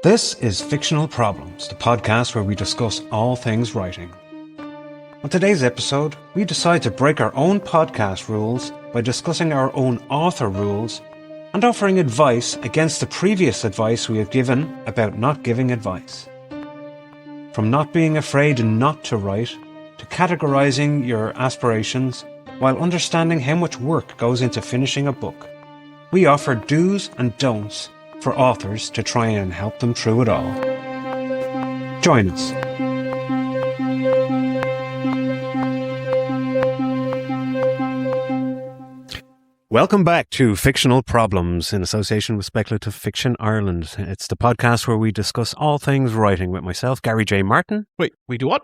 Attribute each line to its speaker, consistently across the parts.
Speaker 1: This is Fictional Problems, the podcast where we discuss all things writing. On today's episode, we decide to break our own podcast rules by discussing our own author rules and offering advice against the previous advice we have given about not giving advice. From not being afraid not to write, to categorizing your aspirations while understanding how much work goes into finishing a book, we offer do's and don'ts for authors to try and help them through it all. Join us. Welcome back to Fictional Problems in association with Speculative Fiction Ireland. It's the podcast where we discuss all things writing with myself, Gary J. Martin.
Speaker 2: Wait, we do what?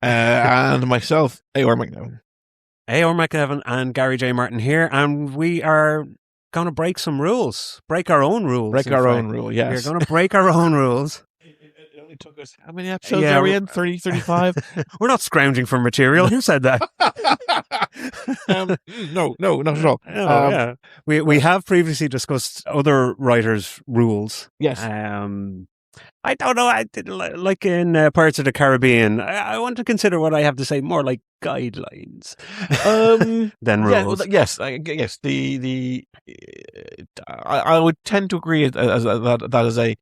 Speaker 2: And myself, A.R. McNevin.
Speaker 1: A.R. McNevin and Gary J. Martin here, and we are going to break some rules. Break our own rules.
Speaker 2: Break our own rule, yes.
Speaker 1: We're going to break our own rules.
Speaker 2: It only took us, how many episodes are we in? 30, 35?
Speaker 1: We're not scrounging for material. Who said that?
Speaker 2: No, not at all.
Speaker 1: Yeah. We have previously discussed other writers' rules.
Speaker 2: Yes.
Speaker 1: I don't know. I did, like in Pirates of the Caribbean, I want to consider what I have to say more like guidelines than rules.
Speaker 2: Yes. I would tend to agree as that is a,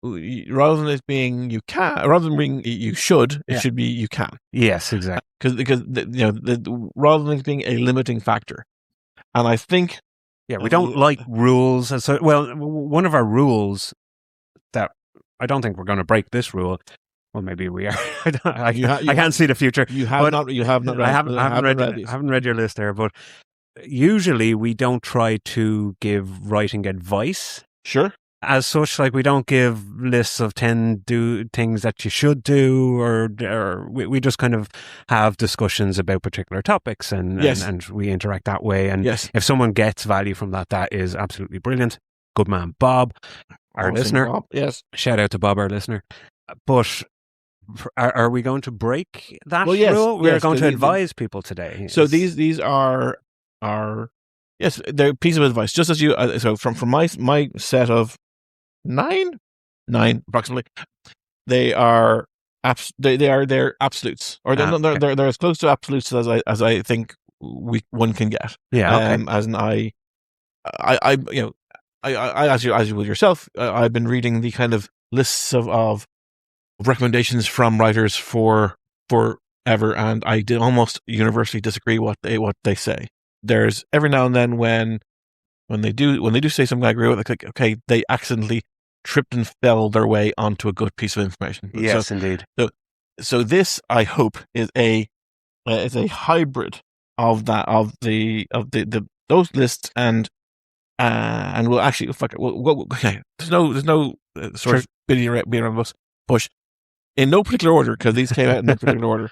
Speaker 2: rather than it being you can, rather than being you should, it should be you can.
Speaker 1: Yes, exactly.
Speaker 2: Because rather than it being a limiting factor, and I think
Speaker 1: we don't like rules. And so, well, one of our rules that I don't think we're going to break this rule. Well, maybe we are. I can't see the future.
Speaker 2: You have not read.
Speaker 1: I haven't read your list there, but usually we don't try to give writing advice.
Speaker 2: Sure.
Speaker 1: As such, like we don't give lists of 10 things that you should do, or we just kind of have discussions about particular topics, and we interact that way. And if someone gets value from that, that is absolutely brilliant. Good man, Bob, our listener.
Speaker 2: Bob. Yes.
Speaker 1: Shout out to Bob, our listener. But are we going to break that rule? We're going to advise people today.
Speaker 2: So these are yes, they're a piece of advice. Just as you, so from my set of nine approximately, they are they're absolutes, or they're as close to absolutes as I think one can get.
Speaker 1: Yeah. Okay.
Speaker 2: As an I as you with yourself, I've been reading the kind of lists of recommendations from writers for forever, and I almost universally disagree what they say. There's every now and then when they do say something I agree with, like okay, they accidentally tripped and fell their way onto a good piece of information.
Speaker 1: Yes, indeed.
Speaker 2: So this, I hope, is a hybrid of those lists, and we'll actually okay. There's no sort of beating around the bush in no particular order, because these came out in no particular order.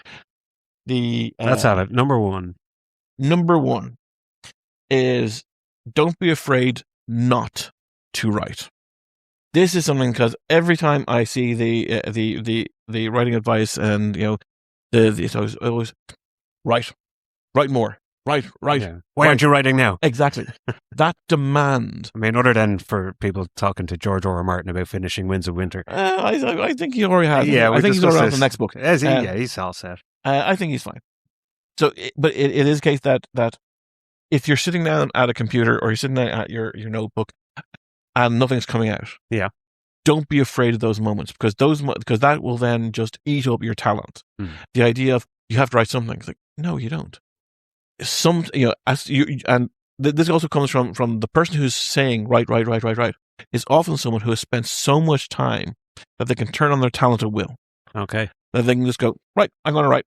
Speaker 1: Let's have it. Number one is don't be afraid not to write. This is something, because every time I see the writing advice, and it's always write more. Right. Yeah. Why aren't you writing now?
Speaker 2: Exactly. That demand.
Speaker 1: I mean, other than for people talking to George R. R. Martin about finishing Winds of Winter.
Speaker 2: I think he already has.
Speaker 1: Yeah,
Speaker 2: I think he's going on to the next book.
Speaker 1: He's all set.
Speaker 2: I think he's fine. So, but it is a case that if you're sitting down at a computer, or you're sitting down at your notebook and nothing's coming out, don't be afraid of those moments, because that will then just eat up your talent. The idea of you have to write something, it's like, no, you don't. This also comes from the person who's saying write is often someone who has spent so much time that they can turn on their talent at will.
Speaker 1: Okay.
Speaker 2: That they can just go, right, I'm going to write,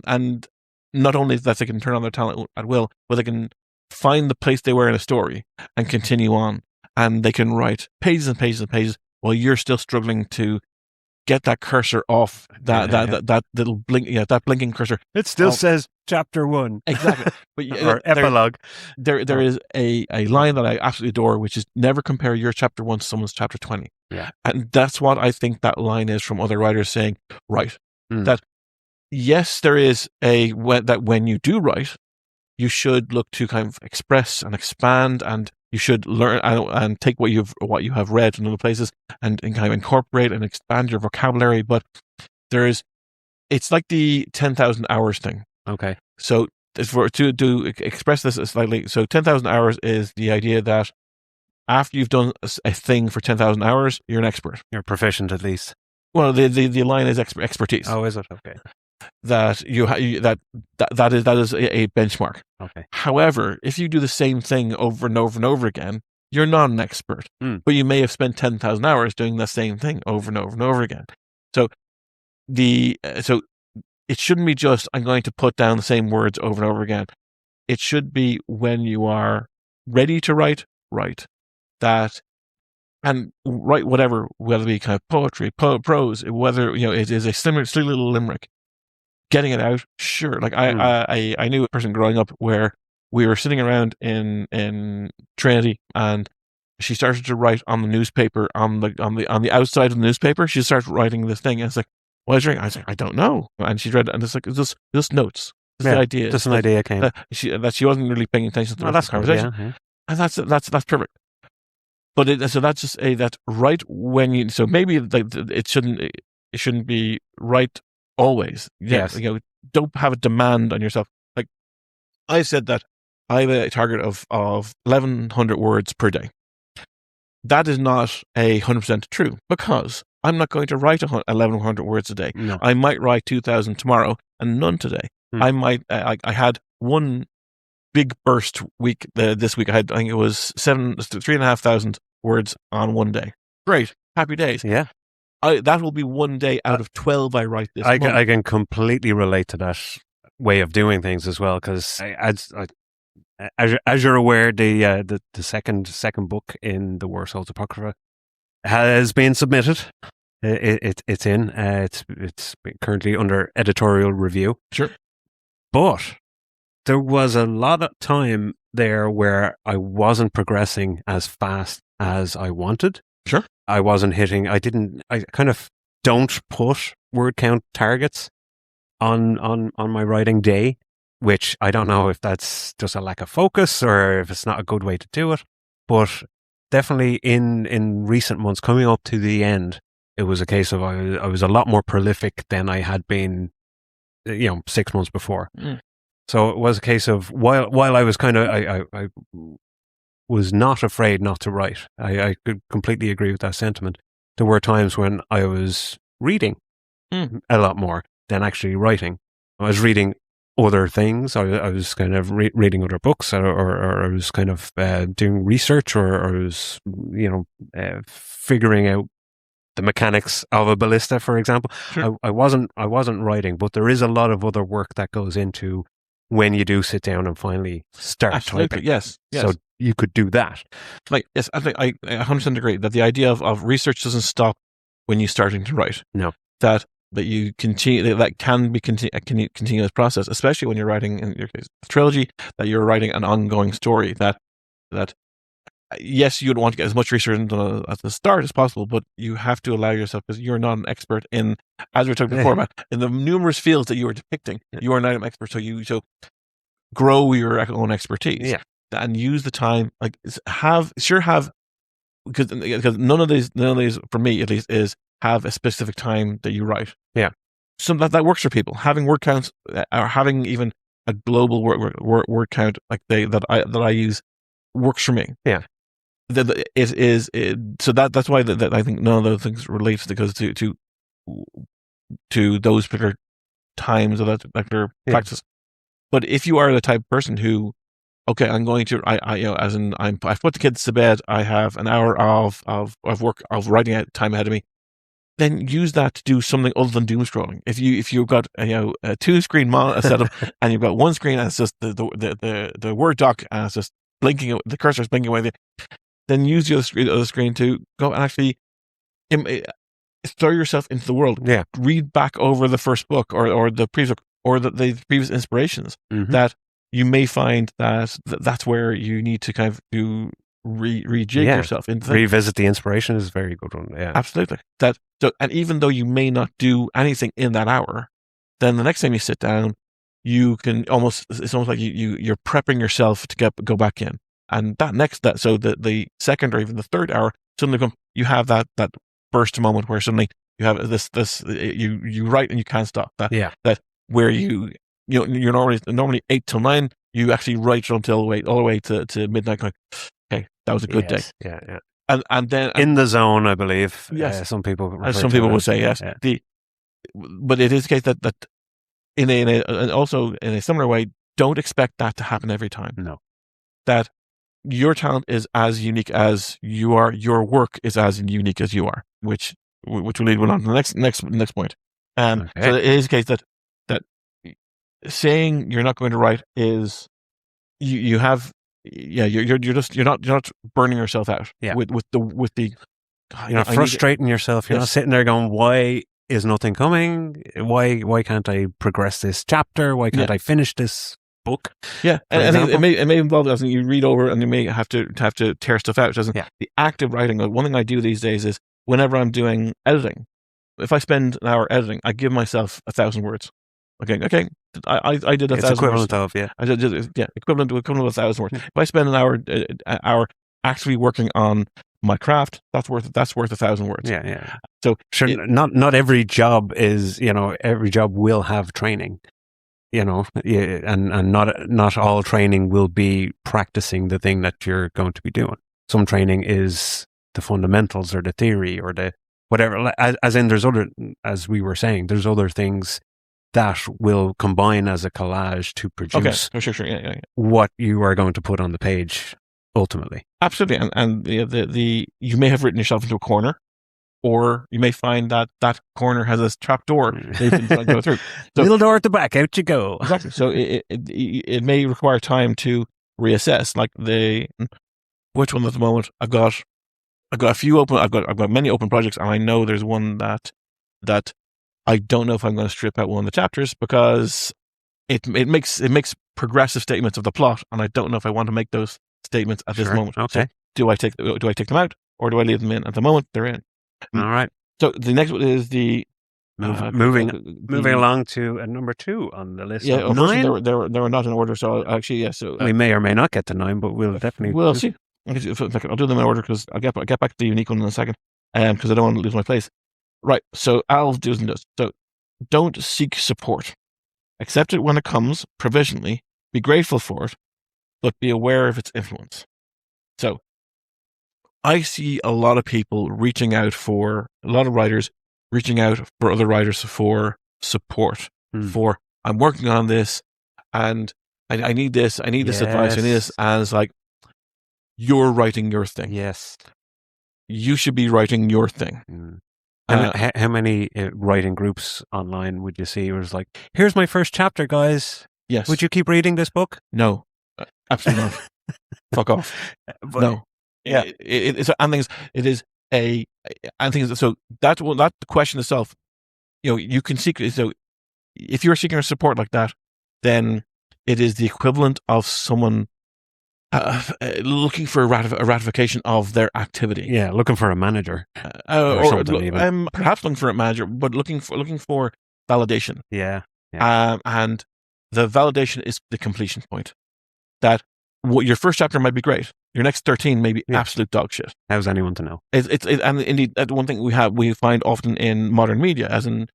Speaker 2: and not only that they can turn on their talent at will, but they can find the place they were in a story and continue on, and they can write pages and pages and pages while you're still struggling to get that cursor off that little blink, that blinking cursor.
Speaker 1: It still says chapter 1.
Speaker 2: Exactly. But
Speaker 1: or epilogue.
Speaker 2: There is a line that I absolutely adore, which is never compare your chapter 1 to someone's chapter 20.
Speaker 1: Yeah.
Speaker 2: And that's what I think that line is from other writers saying, right. That yes, there is that when you do write, you should look to kind of express and expand and you should learn and take what you have read in other places and kind of incorporate and expand your vocabulary. But it's like the 10,000 hours thing.
Speaker 1: Okay.
Speaker 2: So to express this slightly, so 10,000 hours is the idea that after you've done a thing for 10,000 hours, you're an expert.
Speaker 1: You're proficient at least.
Speaker 2: Well, the line is expertise.
Speaker 1: Oh, is it? Okay.
Speaker 2: That that is a benchmark.
Speaker 1: Okay.
Speaker 2: However, if you do the same thing over and over and over again, you're not an expert. But you may have spent 10,000 hours doing the same thing over and over and over again. So so it shouldn't be just I'm going to put down the same words over and over again. It should be when you are ready to write that. And write whatever, whether it be kind of poetry, prose, whether it is a silly little limerick. Getting it out, sure. Like I knew a person growing up where we were sitting around in Trinity, and she started to write on the newspaper on the outside of the newspaper. She started writing this thing, and it's like, "What is it?" I was like, "I don't know." And she read it, and it's like, "It's just notes." Just the idea.
Speaker 1: Just an idea came.
Speaker 2: That she wasn't really paying attention to the conversation, and that's perfect. But so that's just that right when you. So maybe it shouldn't be right always.
Speaker 1: Yes.
Speaker 2: Don't have a demand on yourself. Like I said that I have a target of 1,100 words per day. That is not 100% true because I'm not going to write 1,100 words a day.
Speaker 1: No.
Speaker 2: I might write 2,000 tomorrow and none today. I might. I had one big burst week this week. I think it was 3,500 words on one day. Great, happy days.
Speaker 1: Yeah.
Speaker 2: That will be one day out of 12 I write this month.
Speaker 1: I can completely relate to that way of doing things as well, because as you're aware, the second book in the War Souls Apocrypha has been submitted. It's in. It's currently under editorial review.
Speaker 2: Sure.
Speaker 1: But there was a lot of time there where I wasn't progressing as fast as I wanted.
Speaker 2: Sure.
Speaker 1: I wasn't hitting. I kind of don't put word count targets on my writing day, which I don't know if that's just a lack of focus or if it's not a good way to do it. But definitely in recent months, coming up to the end, it was a case of I was a lot more prolific than I had been, 6 months before. So it was a case of while I was kind of I was not afraid not to write. I could completely agree with that sentiment. There were times when I was reading a lot more than actually writing. I was reading other things. I was kind of reading other books, or I was kind of doing research, or I was figuring out the mechanics of a ballista, for example. Sure. I wasn't writing, but there is a lot of other work that goes into when you do sit down and finally start typing.
Speaker 2: Yes.
Speaker 1: So you could do that.
Speaker 2: Yes, I think I 100% agree that the idea of research doesn't stop when you're starting to write.
Speaker 1: No.
Speaker 2: That you continue, that can be a continuous process, especially when you're writing, in your case, a trilogy, that you're writing an ongoing story, that yes, you'd want to get as much research done at the start as possible, but you have to allow yourself, because you're not an expert in, as we were talking before about, in the numerous fields that you were depicting, you are not an expert, so grow your own expertise.
Speaker 1: Yeah.
Speaker 2: And use the time, because none of these for me at least is have a specific time that you write.
Speaker 1: Yeah.
Speaker 2: So that works for people. Having word counts, or having even a global word count like that I use works for me.
Speaker 1: Yeah.
Speaker 2: So that's why that I think none of those things relate to those particular times of that particular practice. But if you are the type of person who, okay, I'm going to, I've put the kids to bed, I have an hour of work, of writing out time ahead of me, then use that to do something other than doom scrolling. If you've got a 2-screen setup and you've got one screen and it's just the Word doc and it's just blinking, the cursor is blinking away, then use the other screen to go and actually throw yourself into the world.
Speaker 1: Yeah.
Speaker 2: Read back over the first book or the previous book or the previous inspirations that you may find that's where you need to kind of do rejig yourself into
Speaker 1: revisit the inspiration is a very good one. Yeah,
Speaker 2: absolutely. And even though you may not do anything in that hour, then the next time you sit down, you can it's almost like you're prepping yourself to go back in. so the second or even the third hour suddenly you have that burst moment where suddenly you have this you write and you can't stop. That where you're normally 8 till 9, you actually write until all the way to midnight. Like, okay, that was a good day.
Speaker 1: Yeah.
Speaker 2: And then
Speaker 1: in the zone, I believe.
Speaker 2: Yes,
Speaker 1: some people
Speaker 2: would say yes.
Speaker 1: Yeah.
Speaker 2: But it is the case that also in a similar way, don't expect that to happen every time.
Speaker 1: No,
Speaker 2: that your talent is as unique as you are. Your work is as unique as you are, which will lead on to the next point. So it is the case that saying you're not going to write is you're not burning yourself out. With the
Speaker 1: you're not frustrating yourself. You're not sitting there going, why is nothing coming? Why can't I progress this chapter? Why can't I finish this book?
Speaker 2: Yeah, and it may involve, as you read over and you may have to tear stuff out. Doesn't the active writing? One thing I do these days is whenever I'm doing editing, if I spend an hour editing, I give myself 1,000 words. Okay, I did 1,000 words.
Speaker 1: Equivalent of
Speaker 2: I did equivalent to 1,000 words. If I spend an hour actually working on my craft, that's worth 1,000 words.
Speaker 1: Yeah.
Speaker 2: So
Speaker 1: sure, not every job is, every job will have training, and not all training will be practicing the thing that you're going to be doing. Some training is the fundamentals or the theory or the whatever. As in, as we were saying, there's other things that will combine as a collage to produce
Speaker 2: sure. Yeah.
Speaker 1: what you are going to put on the page ultimately.
Speaker 2: Absolutely. And you may have written yourself into a corner, or you may find that corner has a trap door that you can go through. So,
Speaker 1: little door at the back, out you go.
Speaker 2: Exactly. So it may require time to reassess. Like which one at the moment I've got a few open. I've got many open projects, and I know there's one that I don't know if I'm going to strip out one of the chapters because it makes progressive statements of the plot, and I don't know if I want to make those statements at this moment.
Speaker 1: Okay.
Speaker 2: So do I take them out, or do I leave them in? At the moment, they're in.
Speaker 1: All right.
Speaker 2: So the next one is the
Speaker 1: moving along to number 2 on the list.
Speaker 2: Yeah,
Speaker 1: of 9.
Speaker 2: They were not in order. So actually, So
Speaker 1: we may or may not get to 9, but we'll definitely.
Speaker 2: See. I'll do them in order because I'll get back to the unique one in a second. Because I don't want to lose my place. Right. So Al's do's and don'ts. So don't seek support. Accept it when it comes provisionally. Be grateful for it, but be aware of its influence. So I see a lot of people reaching out for a lot of writers reaching out for other writers for support. For I'm working on this, and I need this. I need this advice. I need this. And it's like, you're writing your thing.
Speaker 1: Yes,
Speaker 2: you should be writing your thing.
Speaker 1: How many writing groups online would you see? Where it's like, here's my first chapter, guys.
Speaker 2: Yes.
Speaker 1: Would you keep reading this book?
Speaker 2: No, absolutely not. Fuck off. But, no.
Speaker 1: Yeah.
Speaker 2: It is a, and things. So that the question itself, you can seek. So if you're seeking support like that, then it is the equivalent of someone looking for a ratification of their activity.
Speaker 1: Yeah, looking for a manager, or
Speaker 2: perhaps looking for a manager, but looking for validation.
Speaker 1: Yeah.
Speaker 2: And the validation is the completion point. That your first chapter might be great, your next 13 may be absolute dog shit.
Speaker 1: How's anyone to know?
Speaker 2: And indeed, one thing we find often in modern media, as in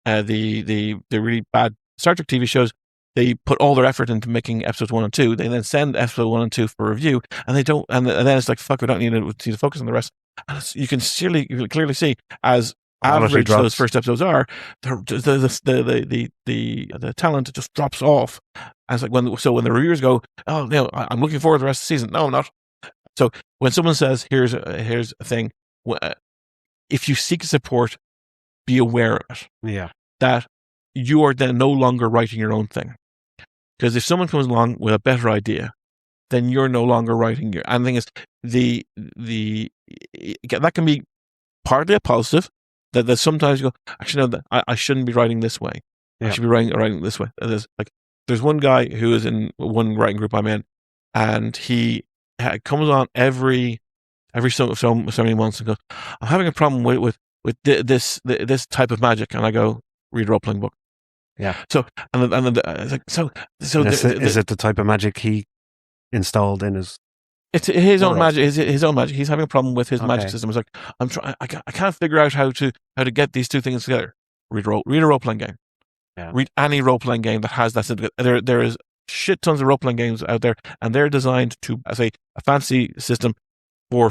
Speaker 2: the really bad Star Trek TV shows. They put all their effort into making episodes 1 and 2. They then send episode 1 and 2 for review, and they don't. And then it's like, fuck, we don't need to focus on the rest. And you can clearly see, as average those first episodes are, the talent just drops off. And it's like when the reviewers go, oh no, I'm looking forward to the rest of the season. No, I'm not. So when someone says, here's a thing, if you seek support, be aware of it.
Speaker 1: Yeah, that
Speaker 2: you are then no longer writing your own thing. Because if someone comes along with a better idea, then you're no longer writing your. And the thing is, that can be partly a positive. That sometimes you go, actually, no, I shouldn't be writing this way. I should be writing this way. There's one guy who is in one writing group I'm in, and he comes on every so many months and goes, I'm having a problem with this type of magic, and I go, read a role playing book.
Speaker 1: Yeah.
Speaker 2: So and it's like so.
Speaker 1: Is it the type of magic he installed in his
Speaker 2: It's his own
Speaker 1: world.
Speaker 2: magic. His own magic. He's having a problem with his magic
Speaker 1: Okay.
Speaker 2: system. It's like I'm trying. I can't figure out how to get these two things together. Read a role playing game.
Speaker 1: Yeah.
Speaker 2: Read any role playing game that has that. There is shit tons of role playing games out there, and they're designed to say a fancy system for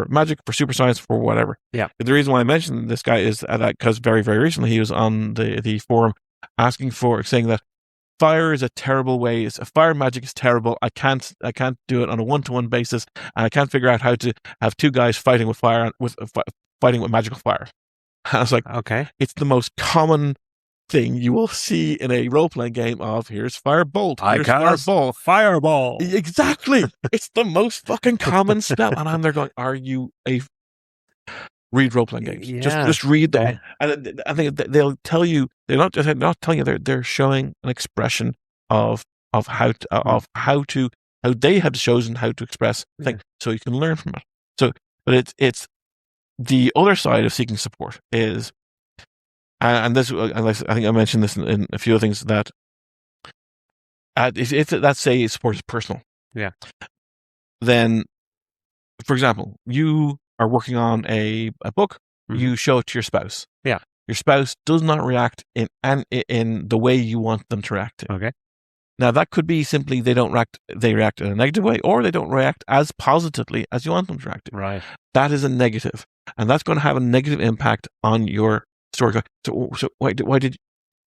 Speaker 2: magic, for super science, for whatever.
Speaker 1: Yeah.
Speaker 2: But the reason why I mentioned this guy is that because very, very recently he was on the forum saying that fire is a terrible way. Fire magic is terrible. I can't do it on a one-to-one basis, and I can't figure out how to have two guys fighting with fire fighting with magical fire. I was like,
Speaker 1: Okay.
Speaker 2: it's the most common thing you will see in a role-playing game of here's firebolt, here's fireball.
Speaker 1: Fireball.
Speaker 2: Exactly. It's the most fucking common spell. And I'm there going, are you read role-playing games?
Speaker 1: Yeah.
Speaker 2: Just read them. And I think they'll tell you, they're not telling you, they're showing an expression of how they have chosen how to express things, so you can learn from it. So, but it's the other side of seeking support is, and this, I think I mentioned this in a few of things, that if let's say support is personal, then, for example, you are working on a book, you show it to your spouse.
Speaker 1: Yeah.
Speaker 2: Your spouse does not react in the way you want them to react.
Speaker 1: Okay.
Speaker 2: Now that could be simply they react in a negative way, or they don't react as positively as you want them to react.
Speaker 1: Right.
Speaker 2: That is a negative, and that's going to have a negative impact on your story. So why didn't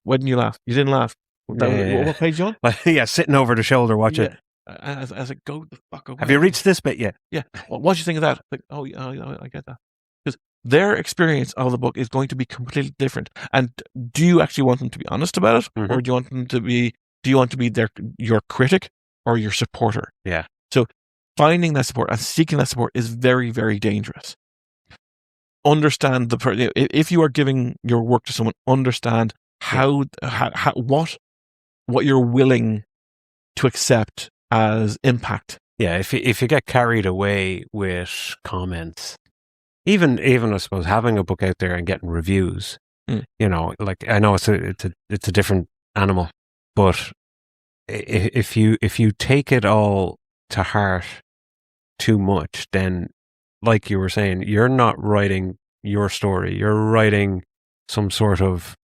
Speaker 2: you laugh? You didn't laugh. What page you on?
Speaker 1: Yeah, sitting over the shoulder, watch it.
Speaker 2: As I go the fuck away.
Speaker 1: Have you reached this bit yet?
Speaker 2: Yeah. Well, what do you think of that? Like, oh, yeah, I get that. Because their experience of the book is going to be completely different. And do you actually want them to be honest about it, or do you want them to be? Do you want to be your critic or your supporter?
Speaker 1: Yeah.
Speaker 2: So finding that support and seeking that support is very, very dangerous. Understand if you are giving your work to someone, understand what you're willing to accept as impact.
Speaker 1: Yeah, if you get carried away with comments, even I suppose having a book out there and getting reviews, you know, like I know it's a different animal, but if you take it all to heart too much, then, like you were saying, you're not writing your story. You're writing some sort of,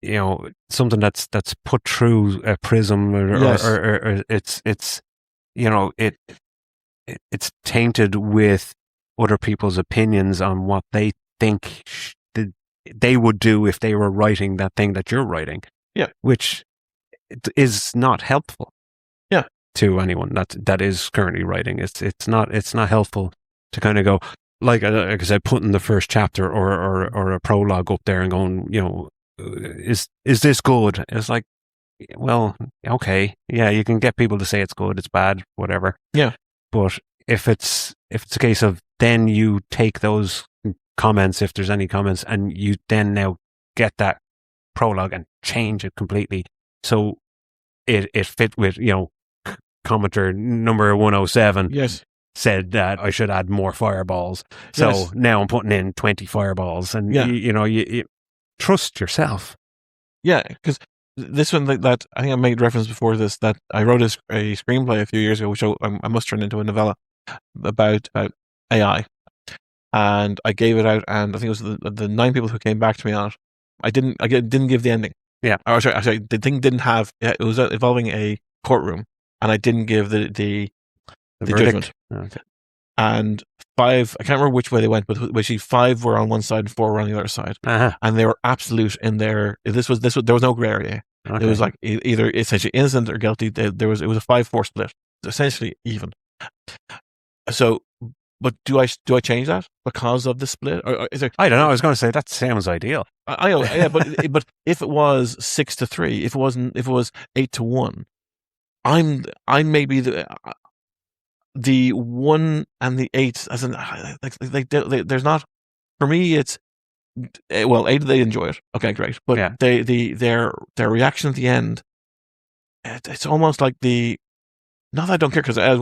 Speaker 1: you know, something that's put through a prism, or it's you know, it's tainted with other people's opinions on what they think they would do if they were writing that thing that you're writing.
Speaker 2: Yeah,
Speaker 1: which is not helpful.
Speaker 2: Yeah,
Speaker 1: to anyone that is currently writing. It's not helpful to kind of go like I said, putting the first chapter or a prologue up there and going, you know, is this good? It's like, well, okay, yeah, you can get people to say it's good, it's bad, whatever.
Speaker 2: Yeah,
Speaker 1: but if it's a case of then you take those comments, if there's any comments, and you then now get that prologue and change it completely so it fit with, you know, commenter number 107 said that I should add more fireballs, so now I'm putting in 20 fireballs, and you trust yourself.
Speaker 2: Yeah, because this one that I think I made reference before this, that I wrote a screenplay a few years ago, which I must turn into a novella about AI, and I gave it out, and I think it was the 9 people who came back to me on it. I didn't give the ending. Yeah, sorry, the thing didn't have. It was involving a courtroom, and I didn't give the judgment. Okay. And 5, I can't remember which way they went, but basically 5 were on one side and 4 were on the other side, and they were absolute in their. This was there was no gray area. Okay. It was like either essentially innocent or guilty. It was a 5-4 split, essentially even. So, but do I change that because of the split? Or is there,
Speaker 1: I don't know. I was going to say that sounds ideal.
Speaker 2: I know, yeah, but if it was 6-3, if it was 8-1, I'm maybe the 1 and the 8 as in there's not, for me it's, well, 8 they enjoy it, okay, great, but yeah. their reaction at the end, it's almost like not that I don't care, because as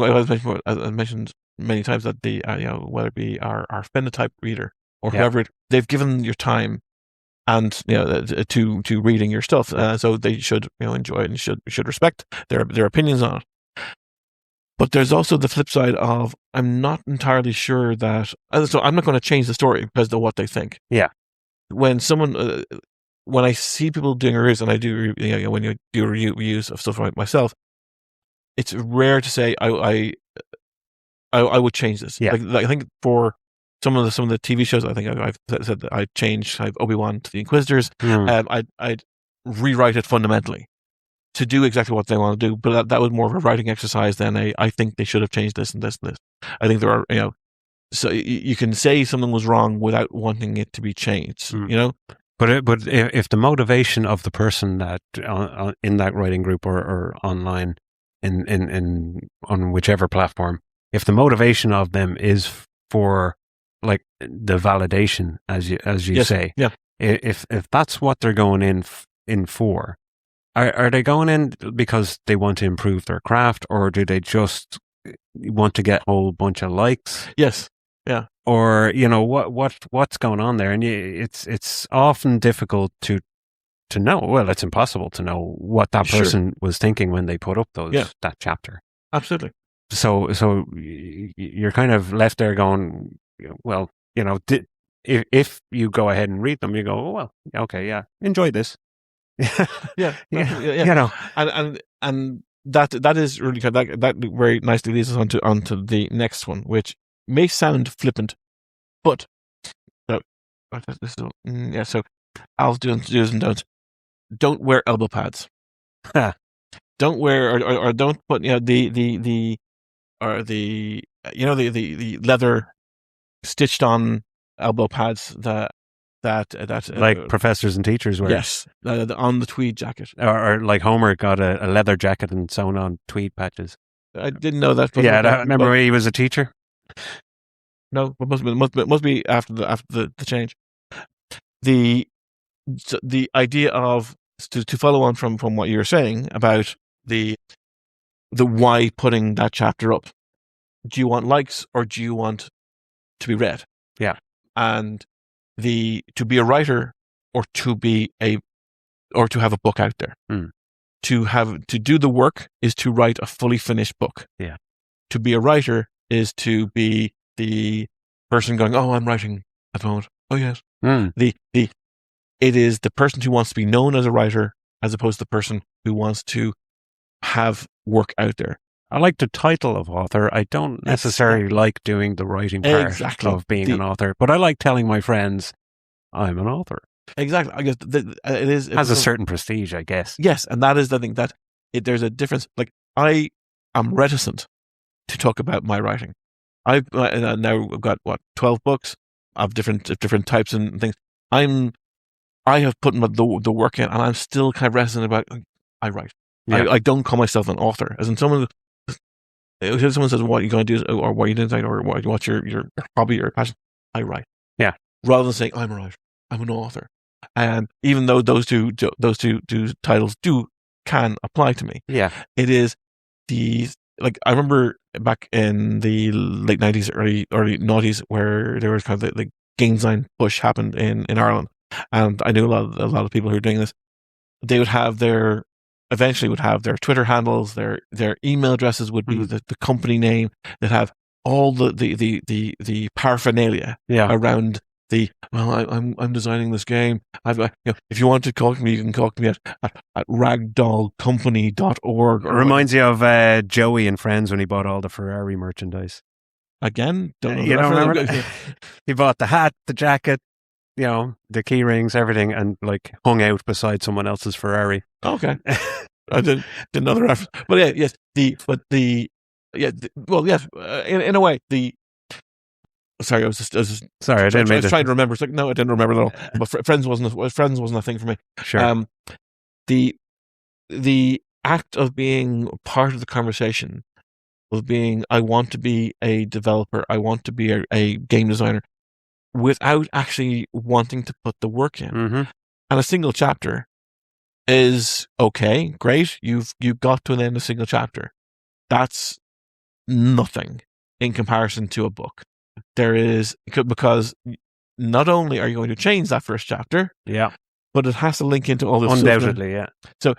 Speaker 2: I mentioned many times, that the whether it be our phenotype reader or whoever, they've given your time and to reading your stuff, so they should enjoy it and should respect their opinions on it. But there's also the flip side of I'm not entirely sure that. So I'm not going to change the story because of what they think.
Speaker 1: Yeah.
Speaker 2: When someone, when I see people doing reviews, and I do, when you do reviews of stuff like myself, it's rare to say I would change this.
Speaker 1: Yeah.
Speaker 2: Like I think for some of the TV shows, I think I've said that I'd change Obi-Wan to the Inquisitors. I'd rewrite it fundamentally to do exactly what they want to do, but that was more of a writing exercise than I think they should have changed this and this and this. I think there are, so you can say something was wrong without wanting it to be changed,
Speaker 1: But if the motivation of the person that in that writing group or online on whichever platform, if the motivation of them is for like the validation, as you
Speaker 2: yes,
Speaker 1: say,
Speaker 2: yeah.
Speaker 1: If that's what they're going in for. Are they going in because they want to improve their craft, or do they just want to get a whole bunch of likes?
Speaker 2: Yes, yeah.
Speaker 1: Or what's going on there? And it's often difficult to know. Well, it's impossible to know what that person was thinking when they put up that chapter.
Speaker 2: Absolutely.
Speaker 1: So you're kind of left there going, well, if you go ahead and read them, you go, oh, well, okay, yeah, enjoy this.
Speaker 2: yeah. And that is really kind of, that very nicely leads us onto the next one, which may sound flippant, but so Al's do's and don'ts. Don't wear elbow pads. Don't wear or don't put the leather stitched on elbow pads that
Speaker 1: like professors and teachers wear.
Speaker 2: Yes, on the tweed jacket.
Speaker 1: Or like Homer got a leather jacket and sewn on tweed patches.
Speaker 2: I didn't know that.
Speaker 1: Remember when he was a teacher?
Speaker 2: No, it must be after the change. The idea of to follow on from what you were saying about the why putting that chapter up. Do you want likes or do you want to be read?
Speaker 1: Yeah.
Speaker 2: And to be a writer or to have a book out there. To do the work is to write a fully finished book.
Speaker 1: Yeah.
Speaker 2: To be a writer is to be the person going, oh, I'm writing at the moment. Oh yes. It is the person who wants to be known as a writer as opposed to the person who wants to have work out there.
Speaker 1: I like the title of author. I don't necessarily like doing the writing part of being an author, but I like telling my friends I'm an author.
Speaker 2: Exactly. I guess it
Speaker 1: has a certain prestige, I guess.
Speaker 2: Yes, and that is the thing that there's a difference. Like I am reticent to talk about my writing. I've now got 12 books of different types and things. I have put the work in, and I'm still kind of reticent about. I write. Yeah. I don't call myself an author. As in someone says, "What are you going to do?" or "What are you doing?" or "What's your hobby or passion?" I write.
Speaker 1: Yeah.
Speaker 2: Rather than saying I'm a writer, I'm an author, and even though those two titles can apply to me.
Speaker 1: Yeah.
Speaker 2: It is like I remember back in the late 90s, early 90s, where there was kind of the game design push happened in Ireland, and I knew a lot of people who were doing this. They would eventually would have their Twitter handles, their email addresses would be the company name. They'd have all the paraphernalia around I'm designing this game. If you want to talk to me, you can talk to me at ragdollcompany.org.
Speaker 1: It reminds you of Joey and Friends when he bought all the Ferrari merchandise.
Speaker 2: Again, don't know.
Speaker 1: You don't remember? He bought the hat, the jacket, the key rings, everything, and like hung out beside someone else's Ferrari.
Speaker 2: Okay. I didn't know the reference. But yes, in a way, sorry, I was
Speaker 1: sorry, I was
Speaker 2: trying to remember. It's like, no, I didn't remember at all. But Friends wasn't a thing for me.
Speaker 1: Sure.
Speaker 2: The act of being part of the conversation, of being, I want to be a developer, I want to be a game designer, without actually wanting to put the work in.
Speaker 1: Mm-hmm.
Speaker 2: And a single chapter is okay, great. You've got to an end a single chapter. That's nothing in comparison to a book. There is, because not only are you going to change that first chapter,
Speaker 1: yeah,
Speaker 2: but it has to link into all this.
Speaker 1: Undoubtedly, yeah.
Speaker 2: So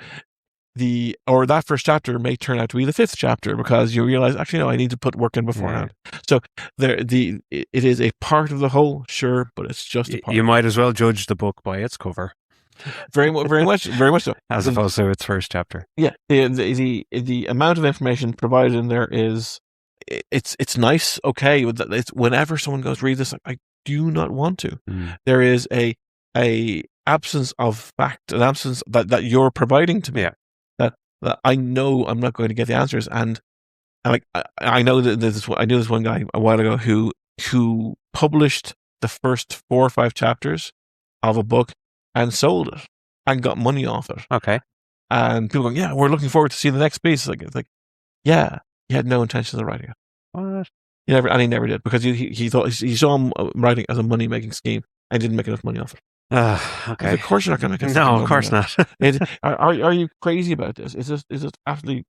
Speaker 2: that first chapter may turn out to be the fifth chapter because you realize, actually, no, I need to put work in beforehand. So it is a part of the whole, sure, but it's just a part.
Speaker 1: You might as well judge the book by its cover.
Speaker 2: Very much so.
Speaker 1: As opposed to its first chapter.
Speaker 2: Yeah, the amount of information provided in there is, it's nice, okay. It's whenever someone goes read this, I do not want to. There is a absence of fact, an absence that you're providing to me. That I know I'm not going to get the answers, and like I know that I knew this one guy a while ago who published the first 4 or 5 chapters of a book and sold it and got money off it.
Speaker 1: Okay.
Speaker 2: And people going, yeah, we're looking forward to see the next piece. It's like, yeah, he had no intention of writing it.
Speaker 1: What?
Speaker 2: He never did, because he thought he saw him writing as a money making scheme and didn't make enough money off it.
Speaker 1: Okay.
Speaker 2: Like, of course you're not going to make
Speaker 1: No, of course not.
Speaker 2: Are you crazy about this? Is this absolutely,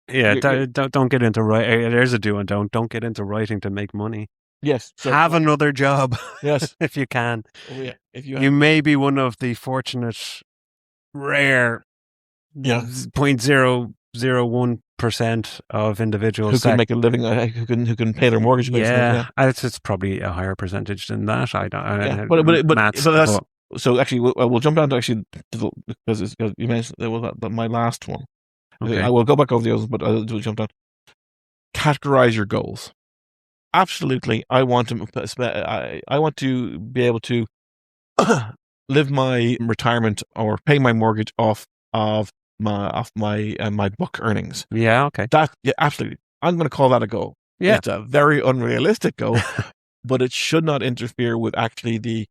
Speaker 1: don't get into writing. There's a do and don't. Don't get into writing to make money.
Speaker 2: Yes. So,
Speaker 1: have another job.
Speaker 2: Yes.
Speaker 1: If you can.
Speaker 2: Oh, yeah. If
Speaker 1: you may be one of the fortunate, rare, 0.001% of individuals
Speaker 2: who can make a living, who can pay their mortgage.
Speaker 1: It's probably a higher percentage than that. I don't.
Speaker 2: But that's so. Actually, we'll jump down to because you mentioned there was my last one. Okay. I will go back over the others, but I'll jump down. Categorize your goals. Absolutely, I want to be able to live my retirement or pay my mortgage off my book earnings.
Speaker 1: Yeah, okay.
Speaker 2: Absolutely. I'm going to call that a goal.
Speaker 1: Yeah.
Speaker 2: It's a very unrealistic goal, but it should not interfere with actually the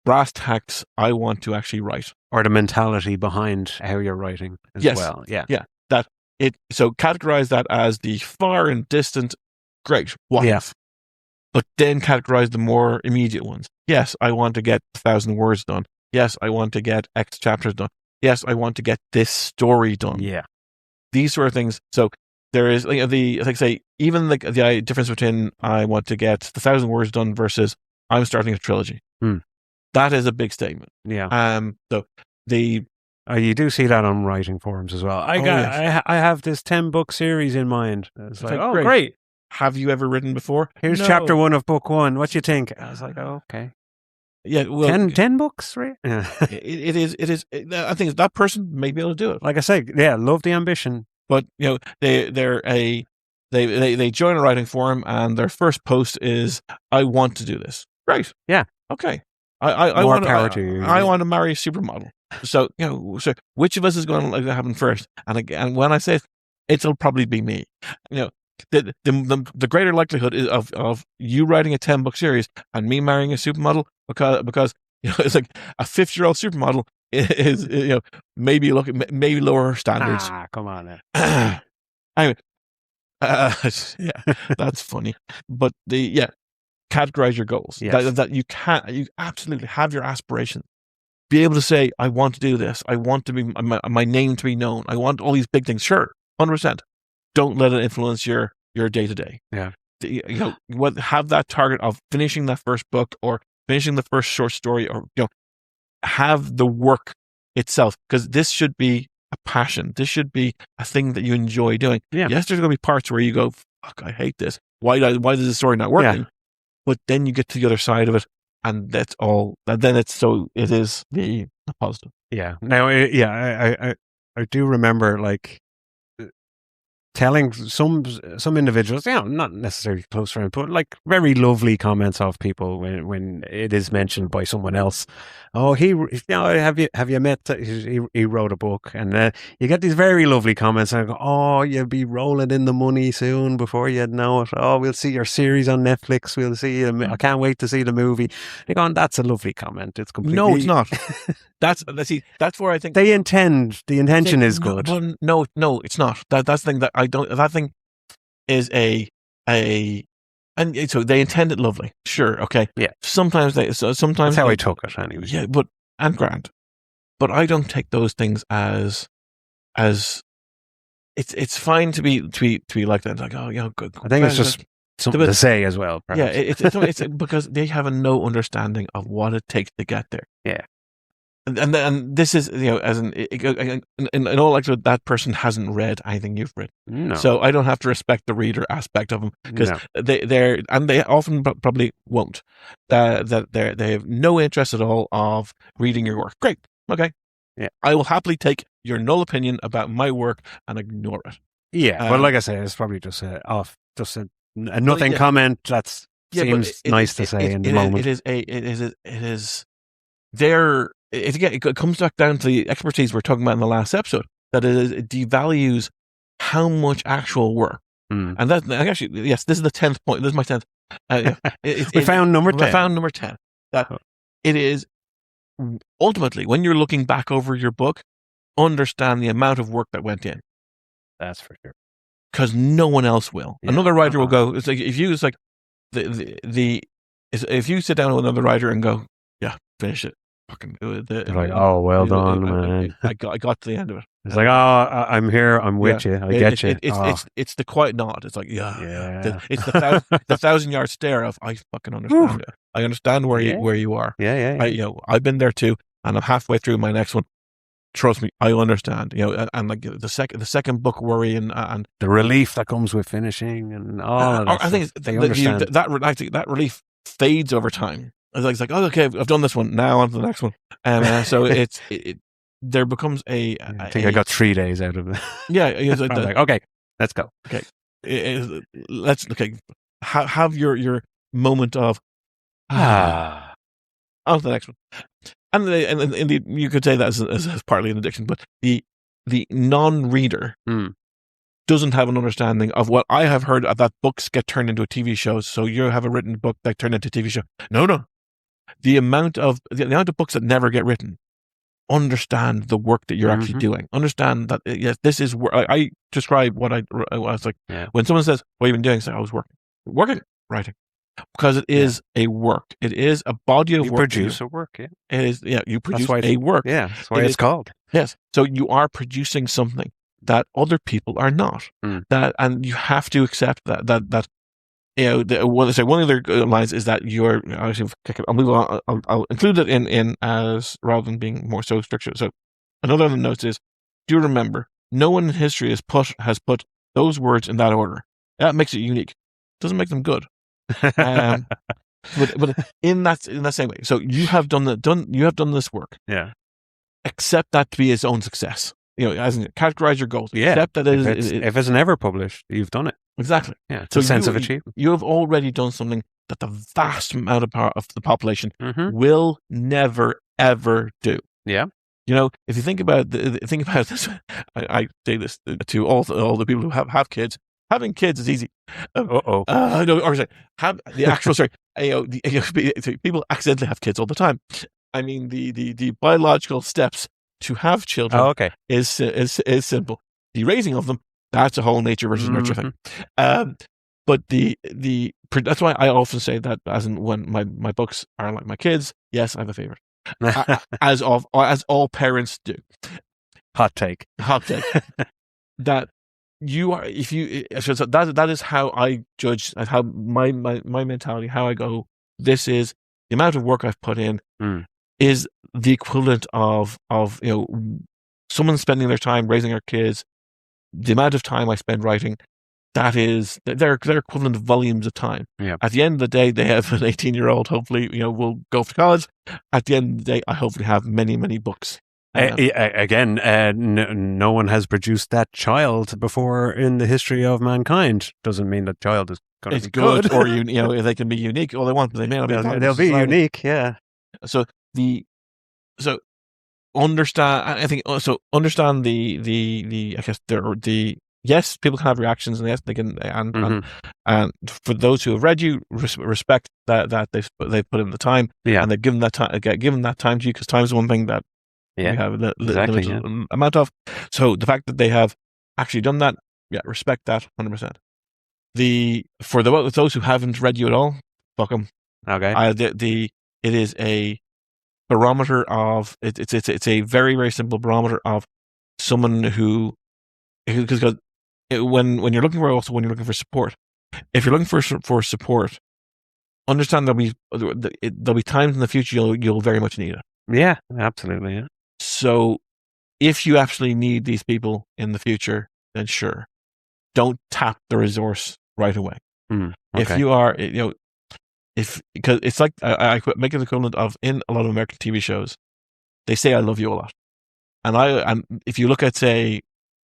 Speaker 2: brass tacks I want to actually write.
Speaker 1: Or the mentality behind how you're writing as well. Yeah.
Speaker 2: Yeah. So categorize that as the far and distant, great, what if? But then categorize the more immediate ones. Yes, I want to get 1,000 words done. Yes, I want to get X chapters done. Yes, I want to get this story done.
Speaker 1: Yeah.
Speaker 2: These sort of things. So there is even the difference between I want to get the 1,000 words done versus I'm starting a trilogy. That is a big statement.
Speaker 1: Yeah.
Speaker 2: So
Speaker 1: you do see that on writing forums as well. I have this 10-book series in mind. It's like, oh, great.
Speaker 2: Have you ever written before?
Speaker 1: Here's chapter 1 of book 1. What do you think? I was like, oh, okay.
Speaker 2: Yeah, well,
Speaker 1: 10 books, right?
Speaker 2: It is. I think that person may be able to do it.
Speaker 1: Like I say, love the ambition.
Speaker 2: But they join a writing forum and their first post is, I want to do this. Right.
Speaker 1: Yeah.
Speaker 2: Okay. I want
Speaker 1: power to you.
Speaker 2: I want to marry a supermodel. So so which of us is going to let that happen first? And again, when I say it'll probably be me. The greater likelihood is of you writing a 10-book series and me marrying a supermodel because it's like a 50-year-old supermodel is maybe lower her standards.
Speaker 1: Come on
Speaker 2: now. Anyway, that's funny. But categorize your goals.
Speaker 1: Yes.
Speaker 2: That you absolutely have your aspirations. Be able to say, I want to do this. I want to be my name to be known. I want all these big things. Sure, 100%. Don't let it influence your day to day.
Speaker 1: Yeah.
Speaker 2: Have that target of finishing that first book or finishing the first short story, or have the work itself, because this should be a passion. This should be a thing that you enjoy doing.
Speaker 1: Yeah.
Speaker 2: Yes, there's going to be parts where you go, fuck, I hate this. Why is this story not working?
Speaker 1: Yeah.
Speaker 2: But then you get to the other side of it, and that's all. And then it is the positive.
Speaker 1: Yeah. Now, I do remember telling some individuals, not necessarily close friends, but like very lovely comments of people when it is mentioned by someone else. Oh, have you met? He wrote a book, and you get these very lovely comments. And I go, oh, you'll be rolling in the money soon before you know it. Oh, we'll see your series on Netflix. We'll see. I can't wait to see the movie. They go, that's a lovely comment. It's completely
Speaker 2: no, it's not. That's where I think
Speaker 1: the intention is good.
Speaker 2: No, it's not. That's the thing that I don't. That thing is and so they intend it lovely. Sure, okay.
Speaker 1: Yeah.
Speaker 2: Sometimes that's
Speaker 1: how I took it anyway.
Speaker 2: Yeah, and grand. But I don't take those things as it's fine to be like that. It's like, oh yeah, good.
Speaker 1: I think it's just something to say as well. Perhaps.
Speaker 2: Yeah, it's because they have no understanding of what it takes to get there.
Speaker 1: Yeah.
Speaker 2: and this is, as in all likelihood, that person hasn't read anything you've written.
Speaker 1: No.
Speaker 2: So I don't have to respect the reader aspect of them, because they often probably won't. That they have no interest at all of reading your work. Great, okay.
Speaker 1: Yeah.
Speaker 2: I will happily take your null opinion about my work and ignore it.
Speaker 1: Yeah, but like I say, it's probably just a nothing comment. That seems nice to say in the moment.
Speaker 2: It is there. It comes back down to the expertise we're talking about in the last episode. That it devalues how much actual work. And that actually, yes, this is the 10th point. This is my 10th.
Speaker 1: We found number 10.
Speaker 2: We found number 10. That it is ultimately, when you're looking back over your book, understand the amount of work that went in.
Speaker 1: That's for sure.
Speaker 2: Because no one else will. Yeah. Another writer will go. It's like if you if you sit down with another writer and go, yeah, finish it. Fucking
Speaker 1: like, oh, well done, man.
Speaker 2: I got to the end of it.
Speaker 1: It's like, oh, I'm here. I'm with you. I get you.
Speaker 2: It's the quiet nod. It's like, yeah. It's the 1,000-yard stare of, I fucking understand it. I understand where you are.
Speaker 1: Yeah.
Speaker 2: I've been there too, and I'm halfway through my next one. Trust me, I understand. And like the second book worry and
Speaker 1: the relief that comes with finishing and all. I think they understand
Speaker 2: that relief fades over time. It's like, oh, okay, I've done this one. Now on to the next one. So there becomes I
Speaker 1: think I got 3 days out of it.
Speaker 2: Yeah, it's like
Speaker 1: okay, let's go.
Speaker 2: Okay, let's have your moment of on to the next one. And indeed, you could say that as partly an addiction, but the non-reader doesn't have an understanding of what I have heard of, that books get turned into a TV show. So you have a written book that turned into a TV show. No. The amount of books that never get written, understand the work that you're actually doing. Understand that, yes, this is where I describe what I was like. Yeah. When someone says, what have you been doing? I say, I was working, writing. Because it is a work. It is a body of work.
Speaker 1: You produce a work, yeah.
Speaker 2: It is, you produce a work.
Speaker 1: Yeah, that's why it's called.
Speaker 2: Yes. So you are producing something that other people are not. And you have to accept that one of the other lines is that you're, I'll move on, I'll include it in as, rather than being more so structured. So another of the notes is, do remember, no one in history has put those words in that order. That makes it unique. Doesn't make them good. But in that same way, so you have done this work.
Speaker 1: Yeah.
Speaker 2: Accept that to be its own success. As in, categorize your goals. Yeah. Accept that
Speaker 1: if it's never published, you've done it.
Speaker 2: Exactly.
Speaker 1: Yeah. It's a sense of achievement.
Speaker 2: You have already done something that the vast amount of the population will never ever do.
Speaker 1: Yeah.
Speaker 2: If you think about this, I say this to all the people who have kids. Having kids is easy. People accidentally have kids all the time. I mean, the biological steps to have children is simple. The raising of them, that's a whole nature versus nurture thing. But that's why I often say that, as in when my books are like my kids. Yes, I have a favorite, as all parents do.
Speaker 1: Hot take.
Speaker 2: That. You are, that is how I judge, how my mentality, how I go. This is the amount of work I've put in is the equivalent of someone spending their time raising their kids. The amount of time I spend writing, that is their equivalent of volumes of time.
Speaker 1: Yeah.
Speaker 2: At the end of the day, they have an 18-year-old. Hopefully, will go to college. At the end of the day, I hopefully have many, many books.
Speaker 1: Again, no one has produced that child before in the history of mankind. Doesn't mean that child is going to be good,
Speaker 2: or they can be unique all they want, but they may not be.
Speaker 1: They'll be unique, yeah.
Speaker 2: So understand. I think so. Understand the I guess the yes, people can have reactions, and yes, they can, and for those who have read you, respect that they've put in the time, and they've given that time to you, because time is one thing that. We have a limited amount of. So the fact that they have actually done that, respect that 100%. For those who haven't read you at all, fuck them.
Speaker 1: Okay.
Speaker 2: It is a barometer of it's a very, very simple barometer of someone who because when you're looking for support, if you're looking for support, understand there'll be times in the future you'll very much need it.
Speaker 1: Yeah, absolutely. Yeah.
Speaker 2: So if you actually need these people in the future, then sure, don't tap the resource right away.
Speaker 1: Okay.
Speaker 2: If you are, because it's like I make an equivalent of in a lot of American TV shows, they say "I love you" a lot, and if you look at say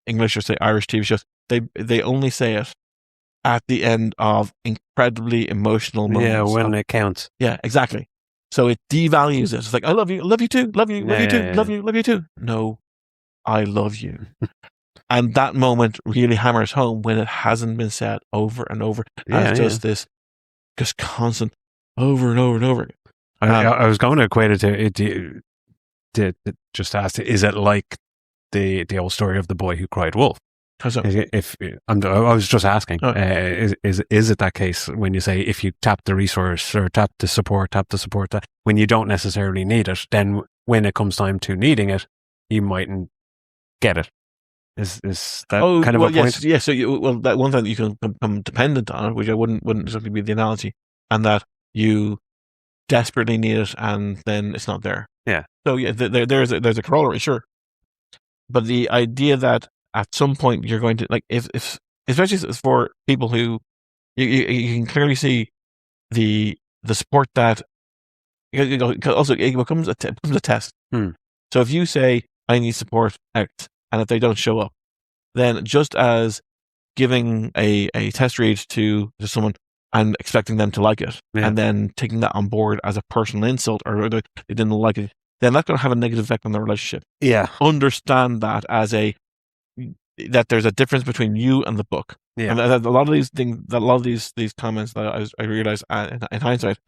Speaker 2: English or say Irish TV shows, they only say it at the end of incredibly emotional moments.
Speaker 1: Yeah, when it counts.
Speaker 2: Yeah, exactly. So it devalues it. It's like, I love you too, love you too, love you too. No, I love you. And that moment really hammers home when it hasn't been said over and over. And it's just this constant over and over and over.
Speaker 1: I was going to equate it to just ask, is it like the old story of the boy who cried wolf?
Speaker 2: How so?
Speaker 1: I was just asking, is it that case when you say if you tap the resource or tap the support, that when you don't necessarily need it, then when it comes time to needing it, you mightn't get it. Is that kind of a point?
Speaker 2: Yes. So that one thing that you can become dependent on, which I wouldn't exactly be the analogy, and that you desperately need it, and then it's not there.
Speaker 1: Yeah.
Speaker 2: So yeah, there's a corollary, sure, but the idea that at some point you're going to, like, if especially for people who you can clearly see the support that also it becomes a test. So if you say I need support X, and if they don't show up, then just as giving a test read to someone and expecting them to like it, and then taking that on board as a personal insult or they didn't like it, then that's going to have a negative effect on the relationship.
Speaker 1: Yeah.
Speaker 2: Understand that as that there's a difference between you and the book. Yeah. And a lot of these things, a lot of these comments that I realized in hindsight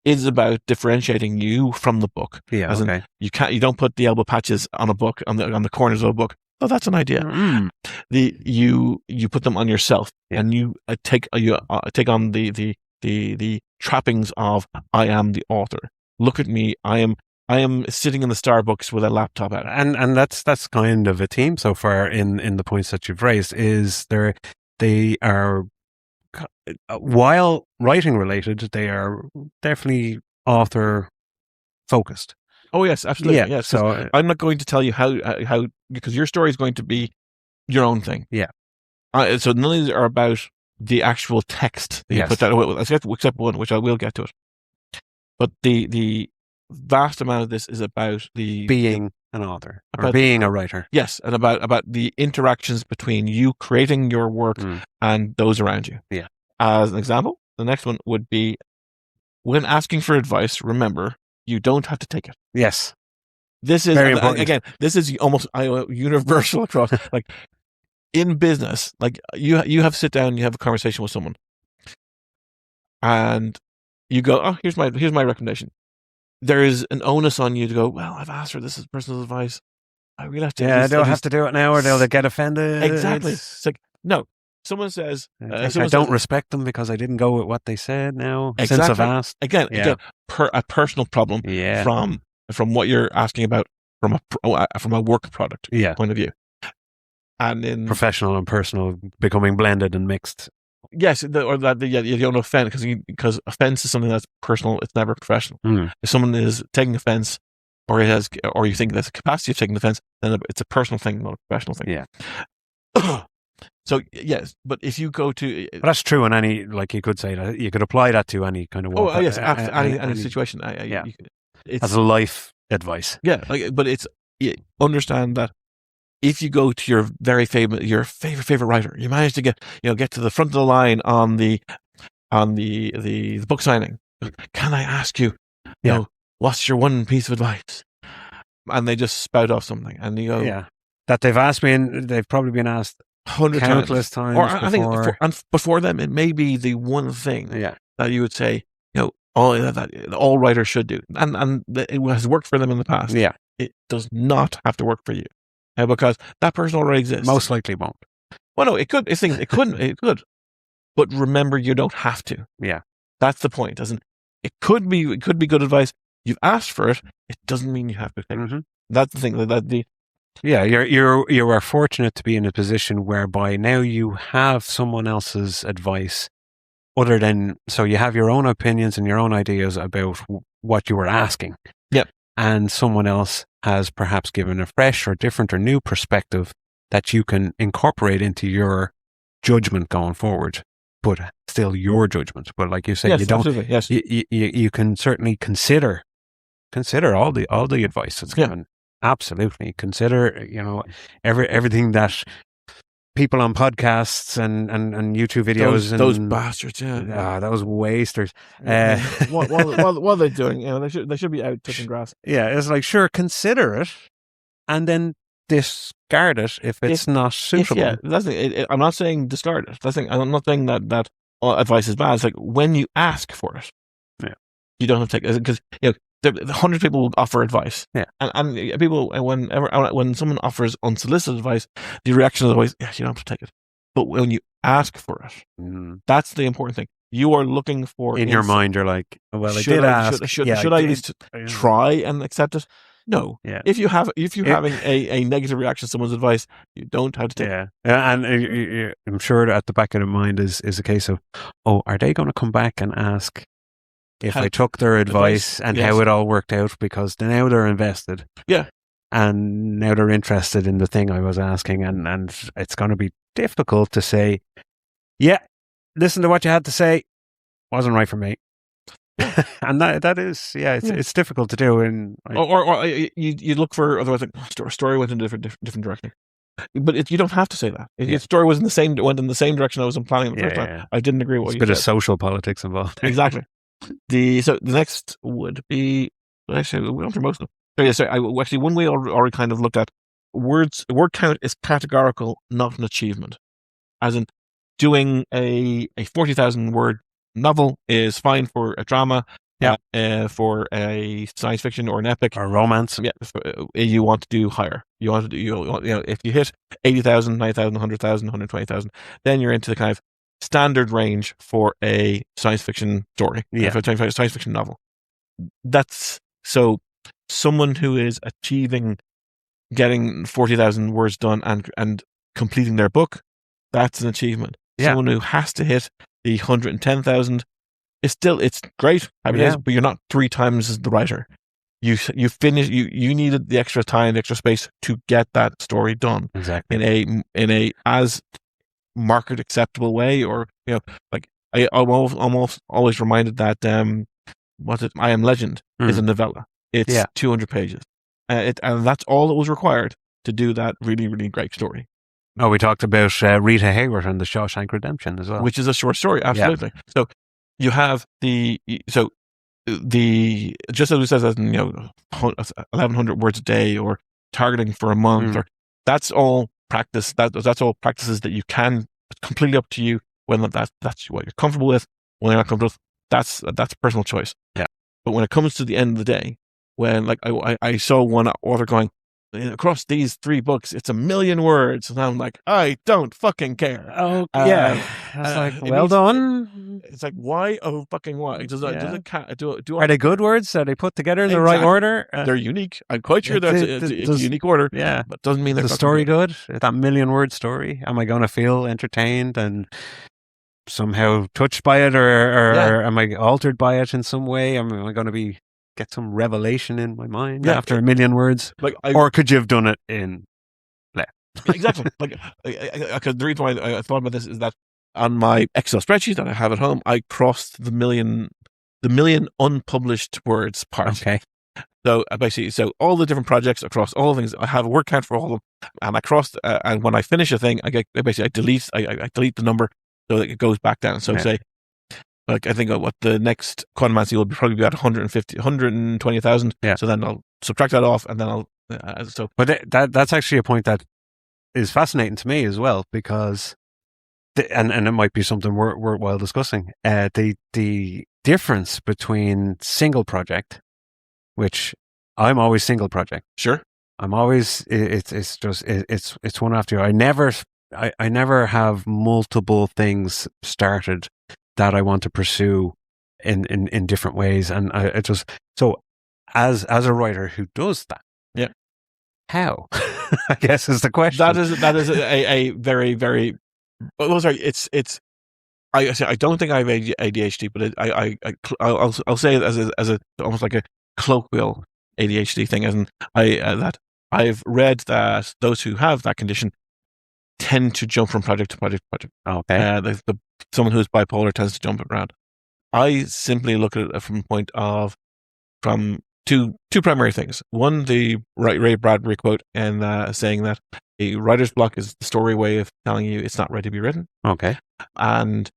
Speaker 2: is about differentiating you from the book.
Speaker 1: Yeah.
Speaker 2: As in, you don't put the elbow patches on a book on the corners of a book. Oh, that's an idea. You put them on yourself, and you take on the trappings of I am the author. Look at me. I am sitting in the Starbucks with a laptop out.
Speaker 1: And that's kind of a theme so far in the points that you've raised. Is they are, while writing related, they are definitely author focused.
Speaker 2: Oh yes, absolutely.
Speaker 1: Yeah.
Speaker 2: Yes. So I'm not going to tell you how because your story is going to be your own thing.
Speaker 1: Yeah.
Speaker 2: So none of these are about the actual text that you put that, except one, which I will get to it. But the vast amount of this is about
Speaker 1: being an author or being a writer.
Speaker 2: Yes, and about the interactions between you creating your work and those around you.
Speaker 1: Yeah.
Speaker 2: As an example, the next one would be when asking for advice, remember, you don't have to take it.
Speaker 1: Yes.
Speaker 2: This is
Speaker 1: very important.
Speaker 2: Again, this is almost universal across like in business. Like you have sit down, you have a conversation with someone, and you go, "Oh, here's my recommendation." There is an onus on you to go, "Well, I've asked for this as personal advice. I really have to."
Speaker 1: Yeah, they'll have to do it now, or they'll get offended.
Speaker 2: Exactly. It's like, no. Someone says,
Speaker 1: I don't respect them because I didn't go with what they said now. Exactly. Since I've asked.
Speaker 2: Again, a personal problem from what you're asking about from a work product point of view. And in
Speaker 1: professional and personal becoming blended and mixed.
Speaker 2: Yes, you don't offend because offense is something that's personal. It's never professional. If someone is taking offense, or you think there's a capacity of taking offense, then it's a personal thing, not a professional thing.
Speaker 1: Yeah.
Speaker 2: So yes, but if you go to,
Speaker 1: but that's true in any, like you could say that you could apply that to any kind of work.
Speaker 2: Oh yes, any situation.
Speaker 1: As a life advice.
Speaker 2: Yeah, but it's understand that if you go to your favorite writer, you manage to get to the front of the line on the book signing. Can I ask you, what's your one piece of advice? And they just spout off something, and you go,
Speaker 1: that they've asked me, and they've probably been asked countless times.
Speaker 2: Or I think before them, it may be the one thing that you would say, all writers should do, and it has worked for them in the past.
Speaker 1: Yeah,
Speaker 2: it does not have to work for you. Because that person already exists.
Speaker 1: Most likely won't.
Speaker 2: Well, no, it could. It couldn't. It could. But remember, you don't have to.
Speaker 1: Yeah,
Speaker 2: that's the point. It could be good advice. You've asked for it. It doesn't mean you have to take it. That's the thing.
Speaker 1: You are fortunate to be in a position whereby now you have someone else's advice, other than, so you have your own opinions and your own ideas about what you were asking.
Speaker 2: Yep.
Speaker 1: and someone else has perhaps given a fresh or different or new perspective that you can incorporate into your judgment going forward, but still your judgment. But like you say,
Speaker 2: Yes,
Speaker 1: you don't.
Speaker 2: absolutely. Yes.
Speaker 1: You can certainly consider all the advice that's given. Absolutely consider everything that people on podcasts and YouTube videos
Speaker 2: those bastards,
Speaker 1: those wasters.
Speaker 2: What are they doing? They should be out touching grass.
Speaker 1: Yeah, it's like, sure, consider it, and then discard it if it's not suitable.
Speaker 2: That's I'm not saying discard it. I'm not saying that advice is bad. It's like when you ask for it, you don't have to take it, because 100 people will offer advice.
Speaker 1: Yeah,
Speaker 2: and people, when someone offers unsolicited advice, the reaction is always, yes, you don't have to take it. But when you ask for it, that's the important thing. You are looking for
Speaker 1: in your mind. You're like, well, I did ask.
Speaker 2: Should I at least try and accept it? No.
Speaker 1: Yeah.
Speaker 2: If you're having a negative reaction to someone's advice, you don't have to take it.
Speaker 1: And I'm sure at the back of the mind is a case of, are they going to come back and ask if I took their advice and how it all worked out, because now they're invested.
Speaker 2: Yeah.
Speaker 1: And now they're interested in the thing I was asking, and it's going to be difficult to say, yeah, listen to what you had to say, wasn't right for me. And that is, it's difficult to do.
Speaker 2: Or you look for, otherwise, like, story went in a different direction. But you don't have to say that. If the story went in the same direction I was planning the first time, I didn't agree with what you said.
Speaker 1: There's a bit of social politics involved.
Speaker 2: Exactly. So the next would be, actually, we went through most of them. Actually, one way I already kind of looked at, word count is categorical, not an achievement. As in, doing a 40,000 word novel is fine for a drama. For a science fiction or an epic
Speaker 1: or romance.
Speaker 2: You want to do higher. You want to do, if you hit 80,000, 90,000, 100,000, 120,000, then you're into the kind of standard range for a science fiction story, for a science fiction novel. That's so someone who is achieving getting 40,000 words done and completing their book, that's an achievement. Someone who has to hit the 110,000, it's great, but you're not 3 times the writer. You finish. You needed the extra time, the extra space to get that story done
Speaker 1: exactly
Speaker 2: in a as market acceptable way, or like I'm always reminded that I Am Legend is a novella. It's 200 pages, and that's all that was required to do that really, really great story.
Speaker 1: Oh, we talked about Rita Hayworth and The Shawshank Redemption as well,
Speaker 2: which is a short story, absolutely. So you have the just as it says, 1,100 words a day, or targeting for a month, or that's all practice. That's all practices that you can. It's completely up to you whether that's what you're comfortable with. When you're not comfortable with, that's personal choice.
Speaker 1: Yeah.
Speaker 2: But when it comes to the end of the day, when like I saw one author going, across these 3 books, it's 1,000,000 words, and I'm like, I don't fucking care.
Speaker 1: Oh yeah, it's like, well done.
Speaker 2: It's like, why? Oh fucking why? Does it
Speaker 1: are they good words? Are they put together in the right order?
Speaker 2: They're unique. I'm quite sure it's a unique order.
Speaker 1: Yeah,
Speaker 2: but doesn't mean
Speaker 1: the story good. That 1,000,000 word story. Am I going to feel entertained and somehow touched by it, or am I altered by it in some way? Am I going to get some revelation in my mind after 1,000,000 words? Or could you have done it in less?
Speaker 2: Exactly. Like, because the reason why I thought about this is that on my Excel spreadsheet that I have at home, I crossed the million unpublished words part.
Speaker 1: Okay.
Speaker 2: So basically, all the different projects across all the things, I have a word count for all of them, and I crossed. And when I finish a thing, I delete the number so that it goes back down. So say, like, I think what the next Quantumancy will probably be at 120,000.
Speaker 1: Yeah.
Speaker 2: So then I'll subtract that off, and then I'll.
Speaker 1: But that's actually a point that is fascinating to me as well, because, and it might be something worthwhile discussing. The difference between single project, which I'm always single project.
Speaker 2: Sure.
Speaker 1: I'm always it's one after the other. I never have multiple things started that I want to pursue in different ways, and I just, so as a writer who does that, how I guess is the question.
Speaker 2: That is a very, very, well, sorry, it's I don't think I have ADHD, but I'll say it as a almost like a colloquial ADHD thing, and that I've read that those who have that condition tend to jump from project to project to project.
Speaker 1: Okay.
Speaker 2: Someone who's bipolar tends to jump around. I simply look at it from the point of two primary things. One, the Ray Bradbury quote, and saying that a writer's block is the story way of telling you it's not ready to be written.
Speaker 1: Okay.
Speaker 2: And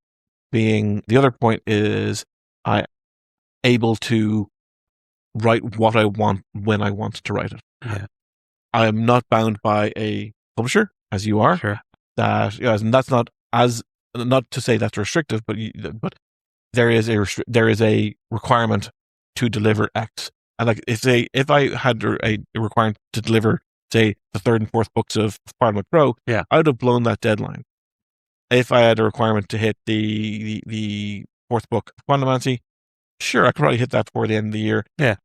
Speaker 2: the other point is I able to write what I want when I want to write it.
Speaker 1: Yeah.
Speaker 2: I am not bound by a publisher, as you are.
Speaker 1: Sure.
Speaker 2: And that's not to say that's restrictive, but there is a requirement to deliver X. And like if I had a requirement to deliver, say, the third and fourth books of Parliament Pro,
Speaker 1: yeah,
Speaker 2: I would have blown that deadline. If I had a requirement to hit the fourth book of Quantumancy, sure, I could probably hit that before the end of the year.
Speaker 1: Yeah.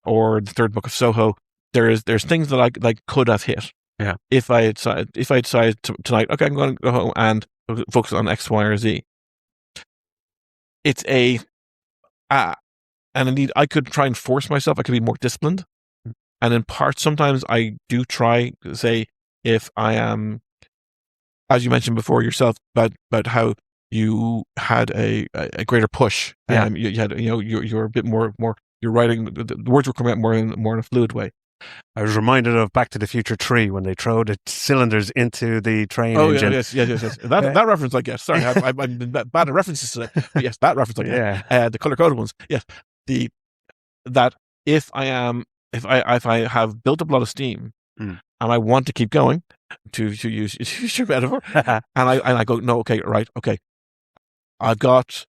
Speaker 2: Or the third book of Soho. There's things that I could have hit.
Speaker 1: Yeah.
Speaker 2: If I decided tonight, okay, I'm going to go home and focus on X, Y, or Z. It's and indeed, I could try and force myself. I could be more disciplined. And in part, sometimes I do try, say, if I am, as you mentioned before yourself, about how you had a greater push.
Speaker 1: Yeah.
Speaker 2: You had, you're a bit more, you're writing, the words were coming out more in a fluid way.
Speaker 1: I was reminded of Back to the Future 3 when they throw the cylinders into the train engine.
Speaker 2: Yes. That reference I get. Sorry, I've been bad at references today. But yes, that reference I get.
Speaker 1: Yeah.
Speaker 2: The color-coded ones. Yes. That if I have built up a lot of steam and I want to keep going, to use your metaphor, and I go, no, okay, right, okay. I've got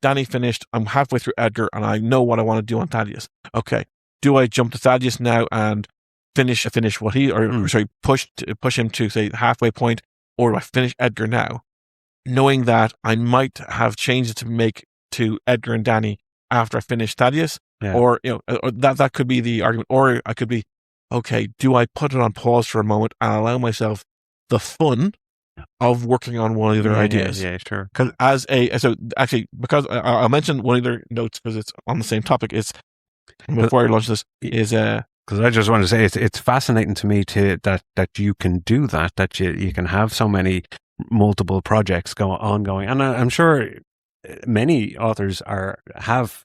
Speaker 2: Danny finished. I'm halfway through Edgar, and I know what I want to do on Thaddeus. Okay. Do I jump to Thaddeus now and finish what he, push him to, say, halfway point, or do I finish Edgar now, knowing that I might have changes to make to Edgar and Danny after I finish Thaddeus, or that could be the argument, or I could be, okay, do I put it on pause for a moment and allow myself the fun of working on one of their ideas?
Speaker 1: Yeah, sure.
Speaker 2: Because I'll mention one of their notes because it's on the same topic. It's before I launch this is
Speaker 1: because I just want to say it's fascinating to me that you can do that you can have so many multiple projects ongoing, and I'm sure many authors have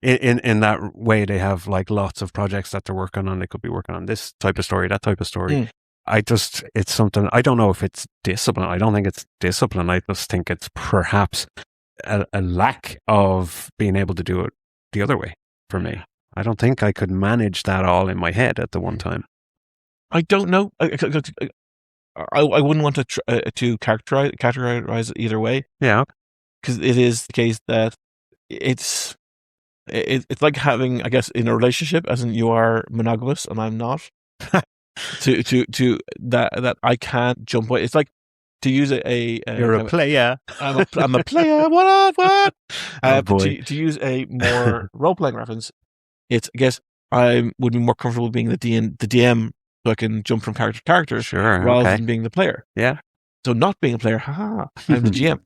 Speaker 1: in that way. They have like lots of projects that they're working on. They could be working on this type of story, that type of story. It's something, I don't know if it's discipline. I don't think it's discipline. I just think it's perhaps a lack of being able to do it the other way for me. I don't think I could manage that all in my head at the one time.
Speaker 2: I don't know. I wouldn't want to categorize it either way.
Speaker 1: Yeah.
Speaker 2: Because it is the case that it's like having, I guess, in a relationship, as in you are monogamous and I'm not. to that I can't jump away. It's like to use
Speaker 1: you're a player.
Speaker 2: I'm a player. What?
Speaker 1: Oh, boy.
Speaker 2: To use a more role playing reference, it's, I guess I would be more comfortable being the DM, so I can jump from character to character,
Speaker 1: sure,
Speaker 2: rather than being the player.
Speaker 1: Yeah.
Speaker 2: So not being a player, I'm the GM.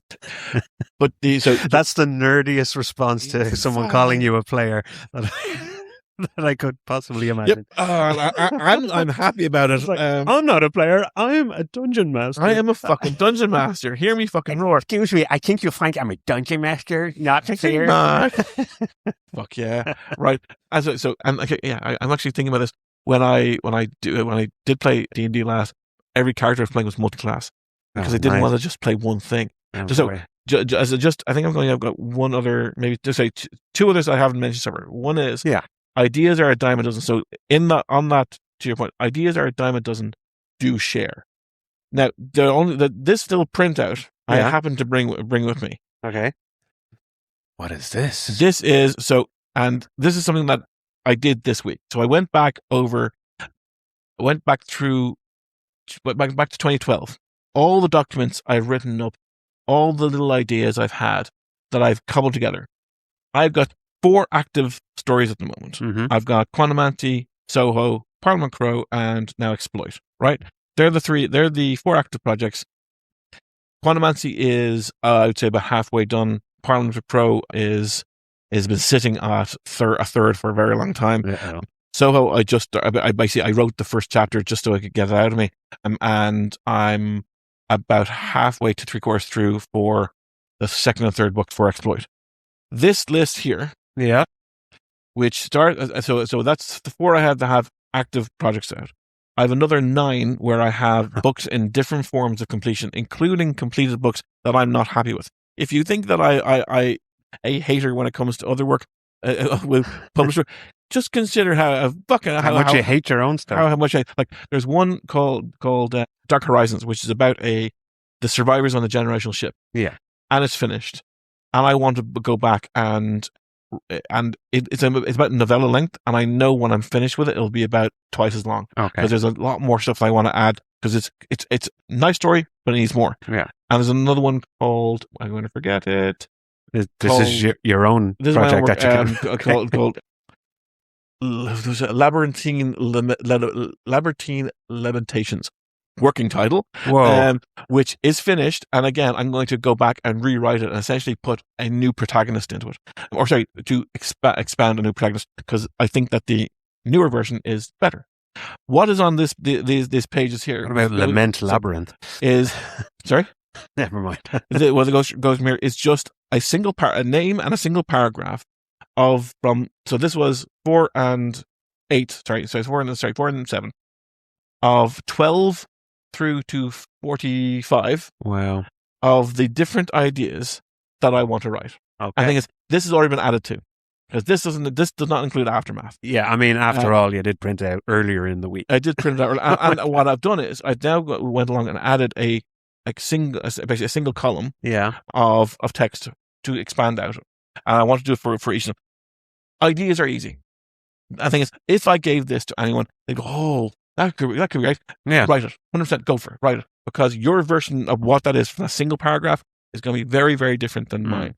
Speaker 2: But
Speaker 1: that's the nerdiest response to someone calling you a player that I could possibly imagine.
Speaker 2: Yep. I'm happy about it.
Speaker 1: I'm not a player. I'm a dungeon master.
Speaker 2: I am a fucking dungeon master. Hear me fucking roar.
Speaker 1: Excuse me. I think you'll find I'm a dungeon master, not a player.
Speaker 2: Fuck yeah. Right. I'm actually thinking about this. When I did play D&D last, every character I was playing was multi-class because I didn't want to just play one thing. I think I've got one other, maybe to say two others I haven't mentioned so far. One is ideas are a dime a dozen. So on that, to your point, ideas are a dime a dozen. Do share. Now this still printout I happen to bring with me.
Speaker 1: Okay. What is this?
Speaker 2: This is something that I did this week. So I went back to 2012. All the documents I've written up, all the little ideas I've had that I've cobbled together. I've got 4 active stories at the moment.
Speaker 1: Mm-hmm.
Speaker 2: I've got Quantumancy, Soho, Parliament Crow, and now Exploit. Right? They're the 4 active projects. Quantumancy is, I would say, about halfway done. Parliament Crow is has been sitting at a third for a very long time.
Speaker 1: Uh-oh.
Speaker 2: Soho, I wrote the first chapter just so I could get it out of me, and I'm about halfway to 3/4 through for the second and third book for Exploit. This list here,
Speaker 1: Yeah.
Speaker 2: which so that's the 4 I have to have active projects out. I have another 9 where I have books in different forms of completion, including completed books that I'm not happy with. If you think that I a hater when it comes to other work with publisher, just consider how
Speaker 1: much you hate your own stuff.
Speaker 2: How much I like. There's one called Dark Horizons, which is about the survivors on the generational ship.
Speaker 1: Yeah,
Speaker 2: and it's finished, and I want to go back and it's about novella length, and I know when I'm finished with it, it'll be about twice as long.
Speaker 1: Okay,
Speaker 2: because there's a lot more stuff I want to add because it's a nice story, but it needs more.
Speaker 1: Yeah,
Speaker 2: and there's another one called, I'm going to forget it.
Speaker 1: This is your own project that you can
Speaker 2: called there's a Labyrinthine Lamentations, working title.
Speaker 1: Whoa.
Speaker 2: Which is finished, and again I'm going to go back and rewrite it and essentially put a new protagonist into it, or sorry, to expand a new protagonist, because I think that the newer version is better. What is on these pages here?
Speaker 1: What about Lament Labyrinth?
Speaker 2: Is sorry?
Speaker 1: Never mind.
Speaker 2: What the Ghost from here is just a single a name and a single paragraph of so this was 4 and 8. Sorry, 4 and 7 of 12 through to 45.
Speaker 1: Wow.
Speaker 2: Of the different ideas that I want to write.
Speaker 1: Okay.
Speaker 2: I think this has already been added to, because this does not include Aftermath.
Speaker 1: Yeah, I mean, after all, you did print it out earlier in the week.
Speaker 2: I did print it out, and what I've done is I now went along and added basically a single column.
Speaker 1: Yeah.
Speaker 2: Of text to expand out, and I want to do it for each of them. Ideas are easy. I think if I gave this to anyone, they go, "Oh, that could be right."
Speaker 1: Yeah,
Speaker 2: write it. 100%, go for it. Write it, because your version of what that is from a single paragraph is going to be very, very different than mine.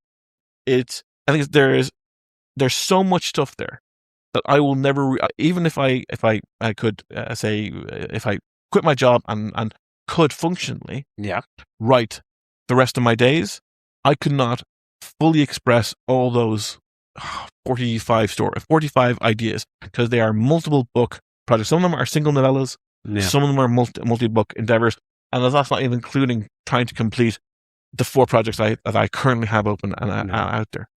Speaker 2: I think there's so much stuff there that I will never, even if I could say, if I quit my job and could functionally write the rest of my days, I could not fully express all those 45 ideas, because they are multiple book projects. Some of them are single novellas, some of them are multi-book endeavors, and that's not even including trying to complete the 4 projects that I currently have open and out there.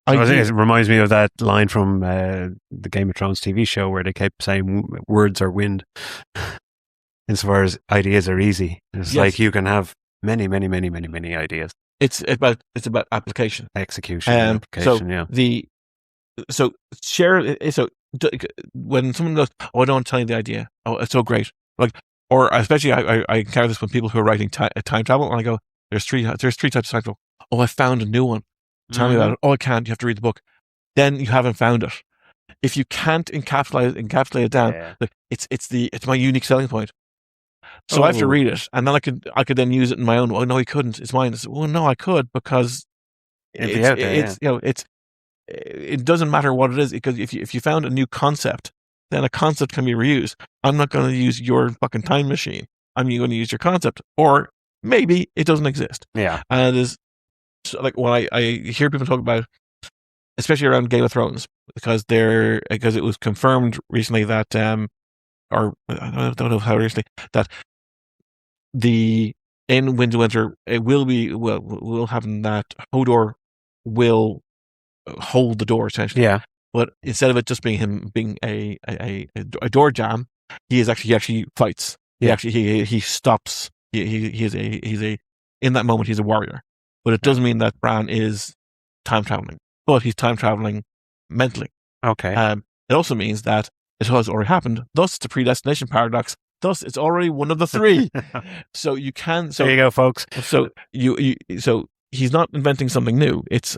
Speaker 1: So I think it reminds me of that line from the Game of Thrones TV show where they kept saying words are wind. Insofar as ideas are easy, it's like you can have many, many, many, many, many ideas.
Speaker 2: It's about application,
Speaker 1: execution, application.
Speaker 2: So share. So when someone goes, "Oh, I don't want to tell you the idea," oh, it's so great. Like, or especially I encounter this when people who are writing time travel, and I go, "There's three types of time travel." Oh, I found a new one. Tell me about it. Oh, I can't. You have to read the book. Then you haven't found it. If you can't encapsulate it down, it's my unique selling point. So I have to read it, and then I could then use it in my own. Oh no, he couldn't. It's mine. Well, no, I could, because it doesn't matter what it is, because if you found a new concept, then a concept can be reused. I'm not going to use your fucking time machine. I'm going to use your concept, or maybe it doesn't exist.
Speaker 1: Yeah,
Speaker 2: and it is like when I hear people talk about, especially around Game of Thrones, because it was confirmed recently that or I don't know how recently, that in Wind and Winter, it will happen that Hodor will hold the door, essentially.
Speaker 1: Yeah.
Speaker 2: But instead of it just being him being a door jam, he actually fights.
Speaker 1: Yeah.
Speaker 2: He stops. He's in that moment he's a warrior. But it doesn't mean that Bran is time traveling. But he's time traveling mentally.
Speaker 1: Okay.
Speaker 2: It also means that it has already happened. Thus, it's a predestination paradox. Thus, it's already one of the 3. So you can. So
Speaker 1: there you go, folks.
Speaker 2: So so he's not inventing something new. It's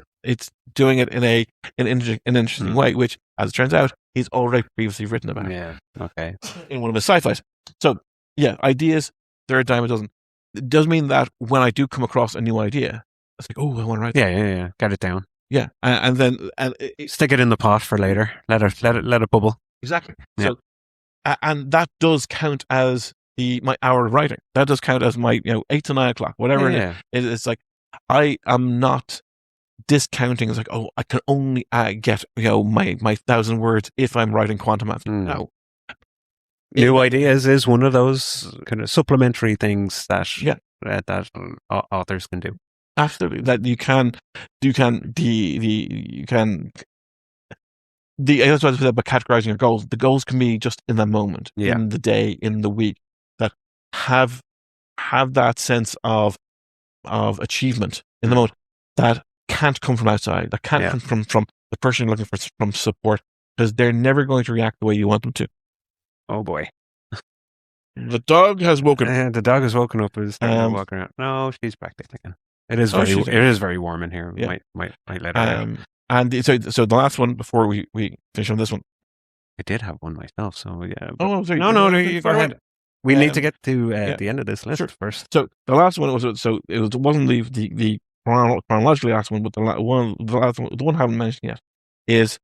Speaker 2: doing it in an interesting way, which, as it turns out, he's already previously written about.
Speaker 1: Yeah. Okay.
Speaker 2: In one of his sci-fis. So yeah, ideas, they're a dime a dozen. It does mean that when I do come across a new idea, it's like, oh, I want to write that.
Speaker 1: Yeah. Get it down.
Speaker 2: Yeah, and then
Speaker 1: stick it in the pot for later. Let it bubble.
Speaker 2: Exactly. Yeah. So, and that does count as my hour of writing. That does count as my 8 to 9 o'clock, whatever it is. It's like I am not discounting is like, oh, I can only get my 1,000 words if I'm writing quantum math. No.
Speaker 1: New ideas is one of those kind of supplementary things that that authors can do.
Speaker 2: Absolutely, that you can that's what I said about categorizing your goals. The goals can be just in the moment, in the day, in the week, that have that sense of achievement in the moment that can't come from outside, that can't come from the person you're looking for from support, because they're never going to react the way you want them to.
Speaker 1: Oh boy.
Speaker 2: The dog has woken.
Speaker 1: The dog has woken up. Is starting to walk around. No, she's back there again. It is very warm in here. Might let her out.
Speaker 2: And so the last one before we finish on this one.
Speaker 1: I did have one myself, so yeah.
Speaker 2: Sorry.
Speaker 1: No, you go ahead. We need to get to the end of this list first.
Speaker 2: So the last one wasn't the chronologically last one, but the one I haven't mentioned yet is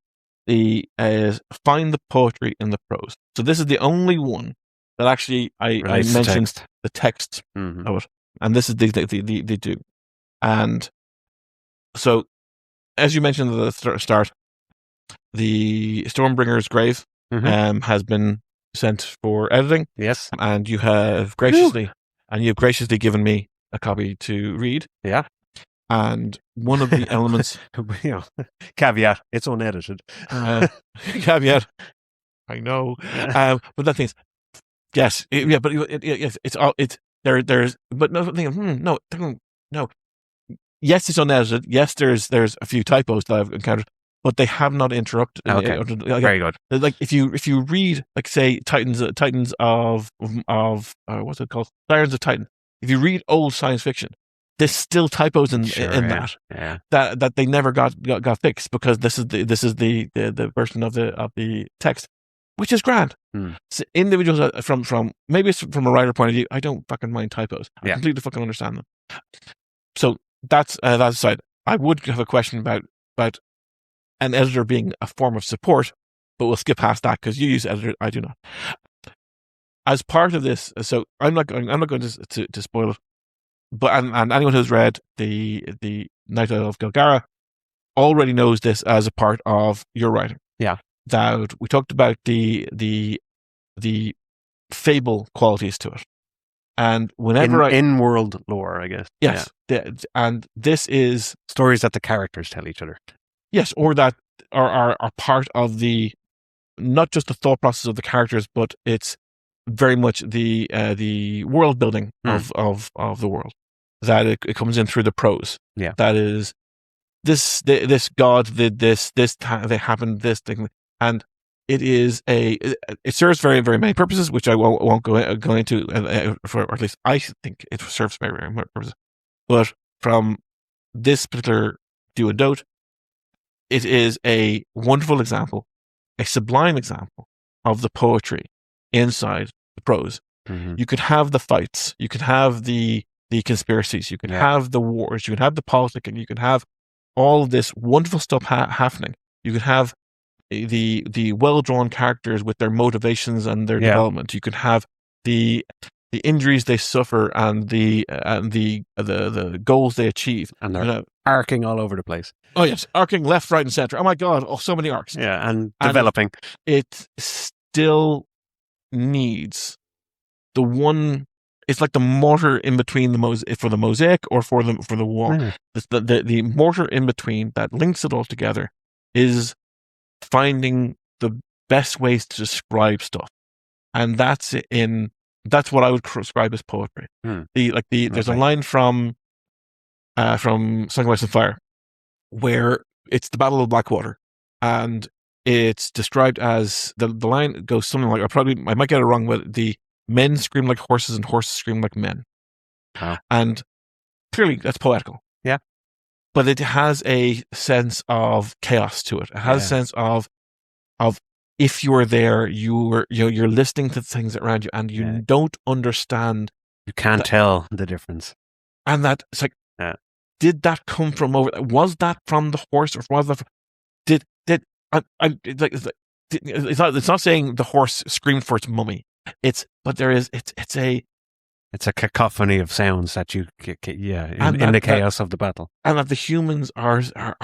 Speaker 2: find the poetry in the prose. So this is the only one that actually I mentioned the text of it, and this is they do. And so, as you mentioned at the start, the Stormbringer's Grave has been sent for editing.
Speaker 1: Yes,
Speaker 2: and you have graciously given me a copy to read.
Speaker 1: Yeah,
Speaker 2: and one of the elements,
Speaker 1: caveat, it's unedited.
Speaker 2: Caveat, I know, but that thing is, yes, but it's all there's, but no. Yes, it's unedited. Yes, there's a few typos that I've encountered, but they have not interrupted.
Speaker 1: Okay, very good.
Speaker 2: Like if you read, like, say, Titans of what's it called, Sirens of Titan. If you read old science fiction, there's still typos in that that they never got fixed, because this is the version of the text, which is grand. So individuals from maybe it's from a writer point of view, I don't fucking mind typos. I completely fucking understand them. So that's aside. I would have a question about an editor being a form of support, but we'll skip past that because you use editor. I do not. As part of this, so I'm not going to spoil it, but and anyone who's read the Night of Gilgara already knows this as a part of your writing.
Speaker 1: Yeah,
Speaker 2: that we talked about the fable qualities to it, and whenever
Speaker 1: in world lore, I guess.
Speaker 2: Yes, and this is
Speaker 1: stories that the characters tell each other.
Speaker 2: Yes, or that are part of the, not just the thought process of the characters, but it's very much the world building of the world, that it comes in through the prose.
Speaker 1: Yeah,
Speaker 2: that is this god did this they happened this thing, and it serves very, very many purposes, which I won't go into, or at least I think it serves very, very many purposes. But from this particular do and don't, it is a wonderful example, a sublime example of the poetry inside the prose. You could have the fights, you could have the conspiracies, you could have the wars, you could have the politics, and you could have all this wonderful stuff happening. You could have the well-drawn characters with their motivations and their development. You could have the injuries they suffer and the goals they achieve,
Speaker 1: and they're arcing all over the place.
Speaker 2: Oh yes, arcing left, right, and center. Oh my god! Oh, so many arcs.
Speaker 1: Yeah, and developing.
Speaker 2: It still needs the one. It's like the mortar in between for the mosaic or for the wall. The mortar in between that links it all together is finding the best ways to describe stuff, and that's what I would describe as poetry. There's a line from Song of Ice and Fire where it's the Battle of Blackwater, and it's described as the line goes something like, I might get it wrong, but the men scream like horses and horses scream like men. And clearly that's poetical.
Speaker 1: Yeah.
Speaker 2: But it has a sense of chaos to it. It has a sense of if you are there, you're listening to things around you, and you don't understand.
Speaker 1: You can't tell the difference.
Speaker 2: And that it's like, did that come from over? Was that from the horse, or was that? It's not saying the horse screamed for its mummy. It's a
Speaker 1: It's a cacophony of sounds that you,
Speaker 2: And
Speaker 1: in the chaos of the battle.
Speaker 2: And that the humans are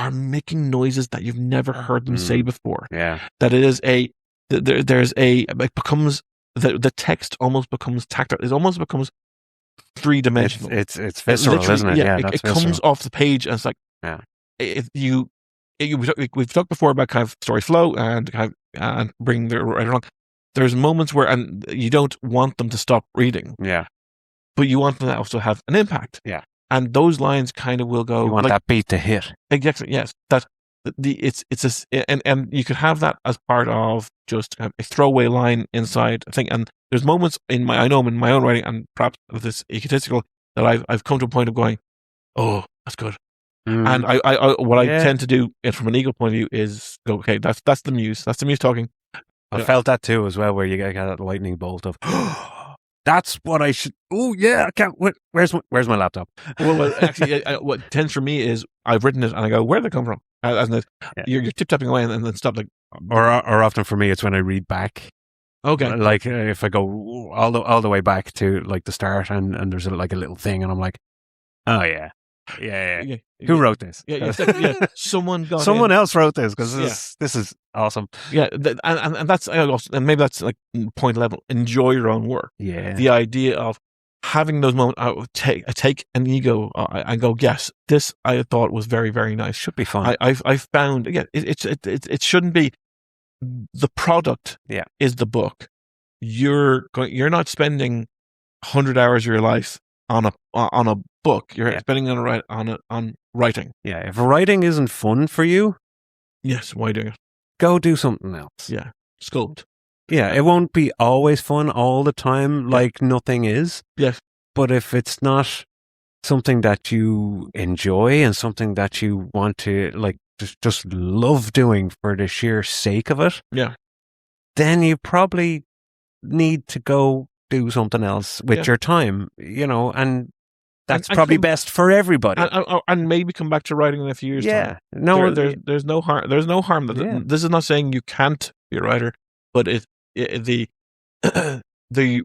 Speaker 2: making noises that you've never heard them say before.
Speaker 1: Yeah.
Speaker 2: That it is it becomes, the text almost becomes tactile. It almost becomes three-dimensional.
Speaker 1: It's visceral, isn't it?
Speaker 2: Yeah,
Speaker 1: that's
Speaker 2: it comes off the page, and it's like, we've talked before about kind of story flow and bring the writer along. There's moments where, and you don't want them to stop reading.
Speaker 1: Yeah.
Speaker 2: But you want them to also have an impact.
Speaker 1: Yeah.
Speaker 2: And those lines kind of will go.
Speaker 1: You want that beat to hit.
Speaker 2: Exactly. Yes. That and you could have that as part of just a throwaway line inside a thing. And there's moments in my own writing, and perhaps this egotistical, that I've come to a point of going, oh, that's good. And I tend to do it from an ego point of view is go, okay, that's the muse. That's the muse talking.
Speaker 1: I felt that too as well, where you get that lightning bolt of, that's what I should. Oh yeah, I can't. Where's my laptop?
Speaker 2: Well, actually, what tends for me is I've written it and I go, where did it come from? You're tip tapping away and then stop like.
Speaker 1: Or often for me, it's when I read back.
Speaker 2: Okay.
Speaker 1: Like if I go all the way back to like the start, and there's like a little thing, and I'm like, oh yeah. Who wrote this?
Speaker 2: Someone
Speaker 1: else wrote this, because this is awesome.
Speaker 2: Yeah, and that's, and maybe that's like point level. Enjoy your own work.
Speaker 1: Yeah,
Speaker 2: the idea of having those moments. I take an ego. I go, yes, this I thought was very, very nice.
Speaker 1: Should be fun.
Speaker 2: I found it shouldn't be the product.
Speaker 1: Yeah,
Speaker 2: is the book. You're not spending 100 hours of your life on a book. You're spending on writing.
Speaker 1: Yeah, if writing isn't fun for you,
Speaker 2: yes, why do it?
Speaker 1: Go do something else.
Speaker 2: Yeah, sculpt.
Speaker 1: Yeah, it won't be always fun all the time, like nothing is.
Speaker 2: Yes,
Speaker 1: but if it's not something that you enjoy and something that you want to like just love doing for the sheer sake of it, then you probably need to go do something else with your time, and that's probably best for everybody.
Speaker 2: And maybe come back to writing in a few years' time.
Speaker 1: No,
Speaker 2: there's no harm. There's no harm. This is not saying you can't be a writer, but the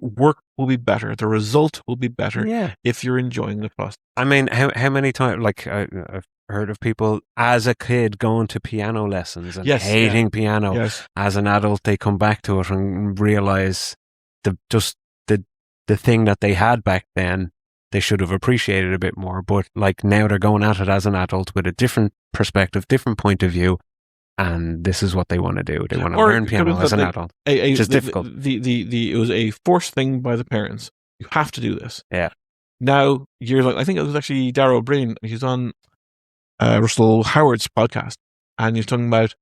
Speaker 2: work will be better. The result will be better if you're enjoying the process.
Speaker 1: I mean, how many times, like I've heard of people as a kid going to piano lessons and hating piano.
Speaker 2: Yes.
Speaker 1: As an adult, they come back to it and realize the thing that they had back then, they should have appreciated a bit more. But like now they're going at it as an adult with a different perspective, different point of view, and this is what they want to do. They want to learn piano as an adult, which is difficult.
Speaker 2: It was a forced thing by the parents. You have to do this.
Speaker 1: Yeah.
Speaker 2: Now you're like, I think it was actually Darryl Breen. He's on Russell Howard's podcast, and he's talking about,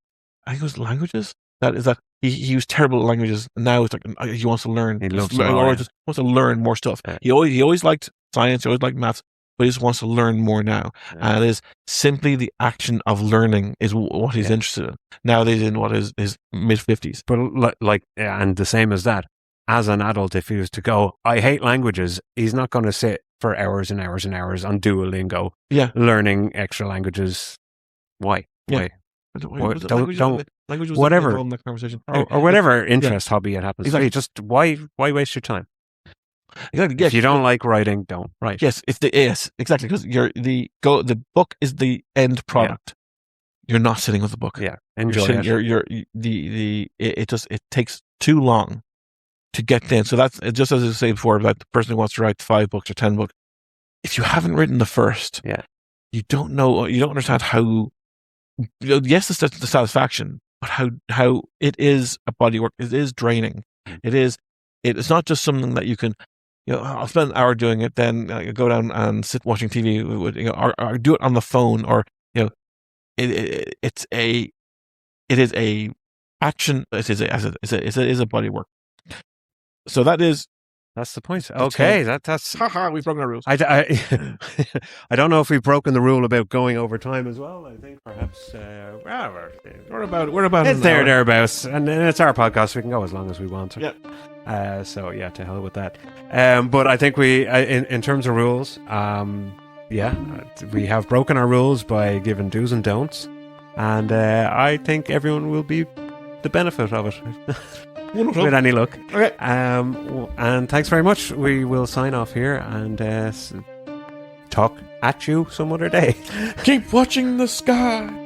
Speaker 2: I think it was languages. That he was terrible at languages, and now it's like he wants to learn.
Speaker 1: He loves
Speaker 2: just wants to learn more stuff. Yeah. He always liked science. He always liked maths, but he just wants to learn more now. Yeah. And it is simply the action of learning is what he's interested in nowadays, in what is his mid-50s.
Speaker 1: But and the same as that, as an adult, if he was to go, I hate languages, he's not going to sit for hours and hours and hours on Duolingo, learning extra languages. Why?
Speaker 2: Yeah.
Speaker 1: Why? Don't whatever
Speaker 2: in the conversation.
Speaker 1: or whatever interest, hobby it happens to be. Just why waste your time?
Speaker 2: Exactly.
Speaker 1: If you don't like writing, don't write.
Speaker 2: Yes, exactly, because the book is the end product. You're not sitting with the book.
Speaker 1: Yeah, enjoy it.
Speaker 2: It takes too long to get in. So that's just as I say before about the person who wants to write 5 books or 10 books. If you haven't written the first, you don't know. You don't understand how. Yes, the satisfaction, but how it is a body work. It is draining. It's not just something that you can. I'll spend an hour doing it, then go down and sit watching TV, or do it on the phone, or it is a action. It is a body work. So
Speaker 1: that's the point. Okay, that's
Speaker 2: we've broken our rules.
Speaker 1: I don't know if we've broken the rule about going over time as well. I think perhaps
Speaker 2: we're about
Speaker 1: it's thereabouts, and it's our podcast. We can go as long as we want.
Speaker 2: Yeah.
Speaker 1: So to hell with that. But I think we, in terms of rules, we have broken our rules by giving do's and don'ts, and I think everyone will be the benefit of it. with any luck.
Speaker 2: Okay.
Speaker 1: And thanks very much. We will sign off here and talk at you some other day.
Speaker 2: Keep watching the sky.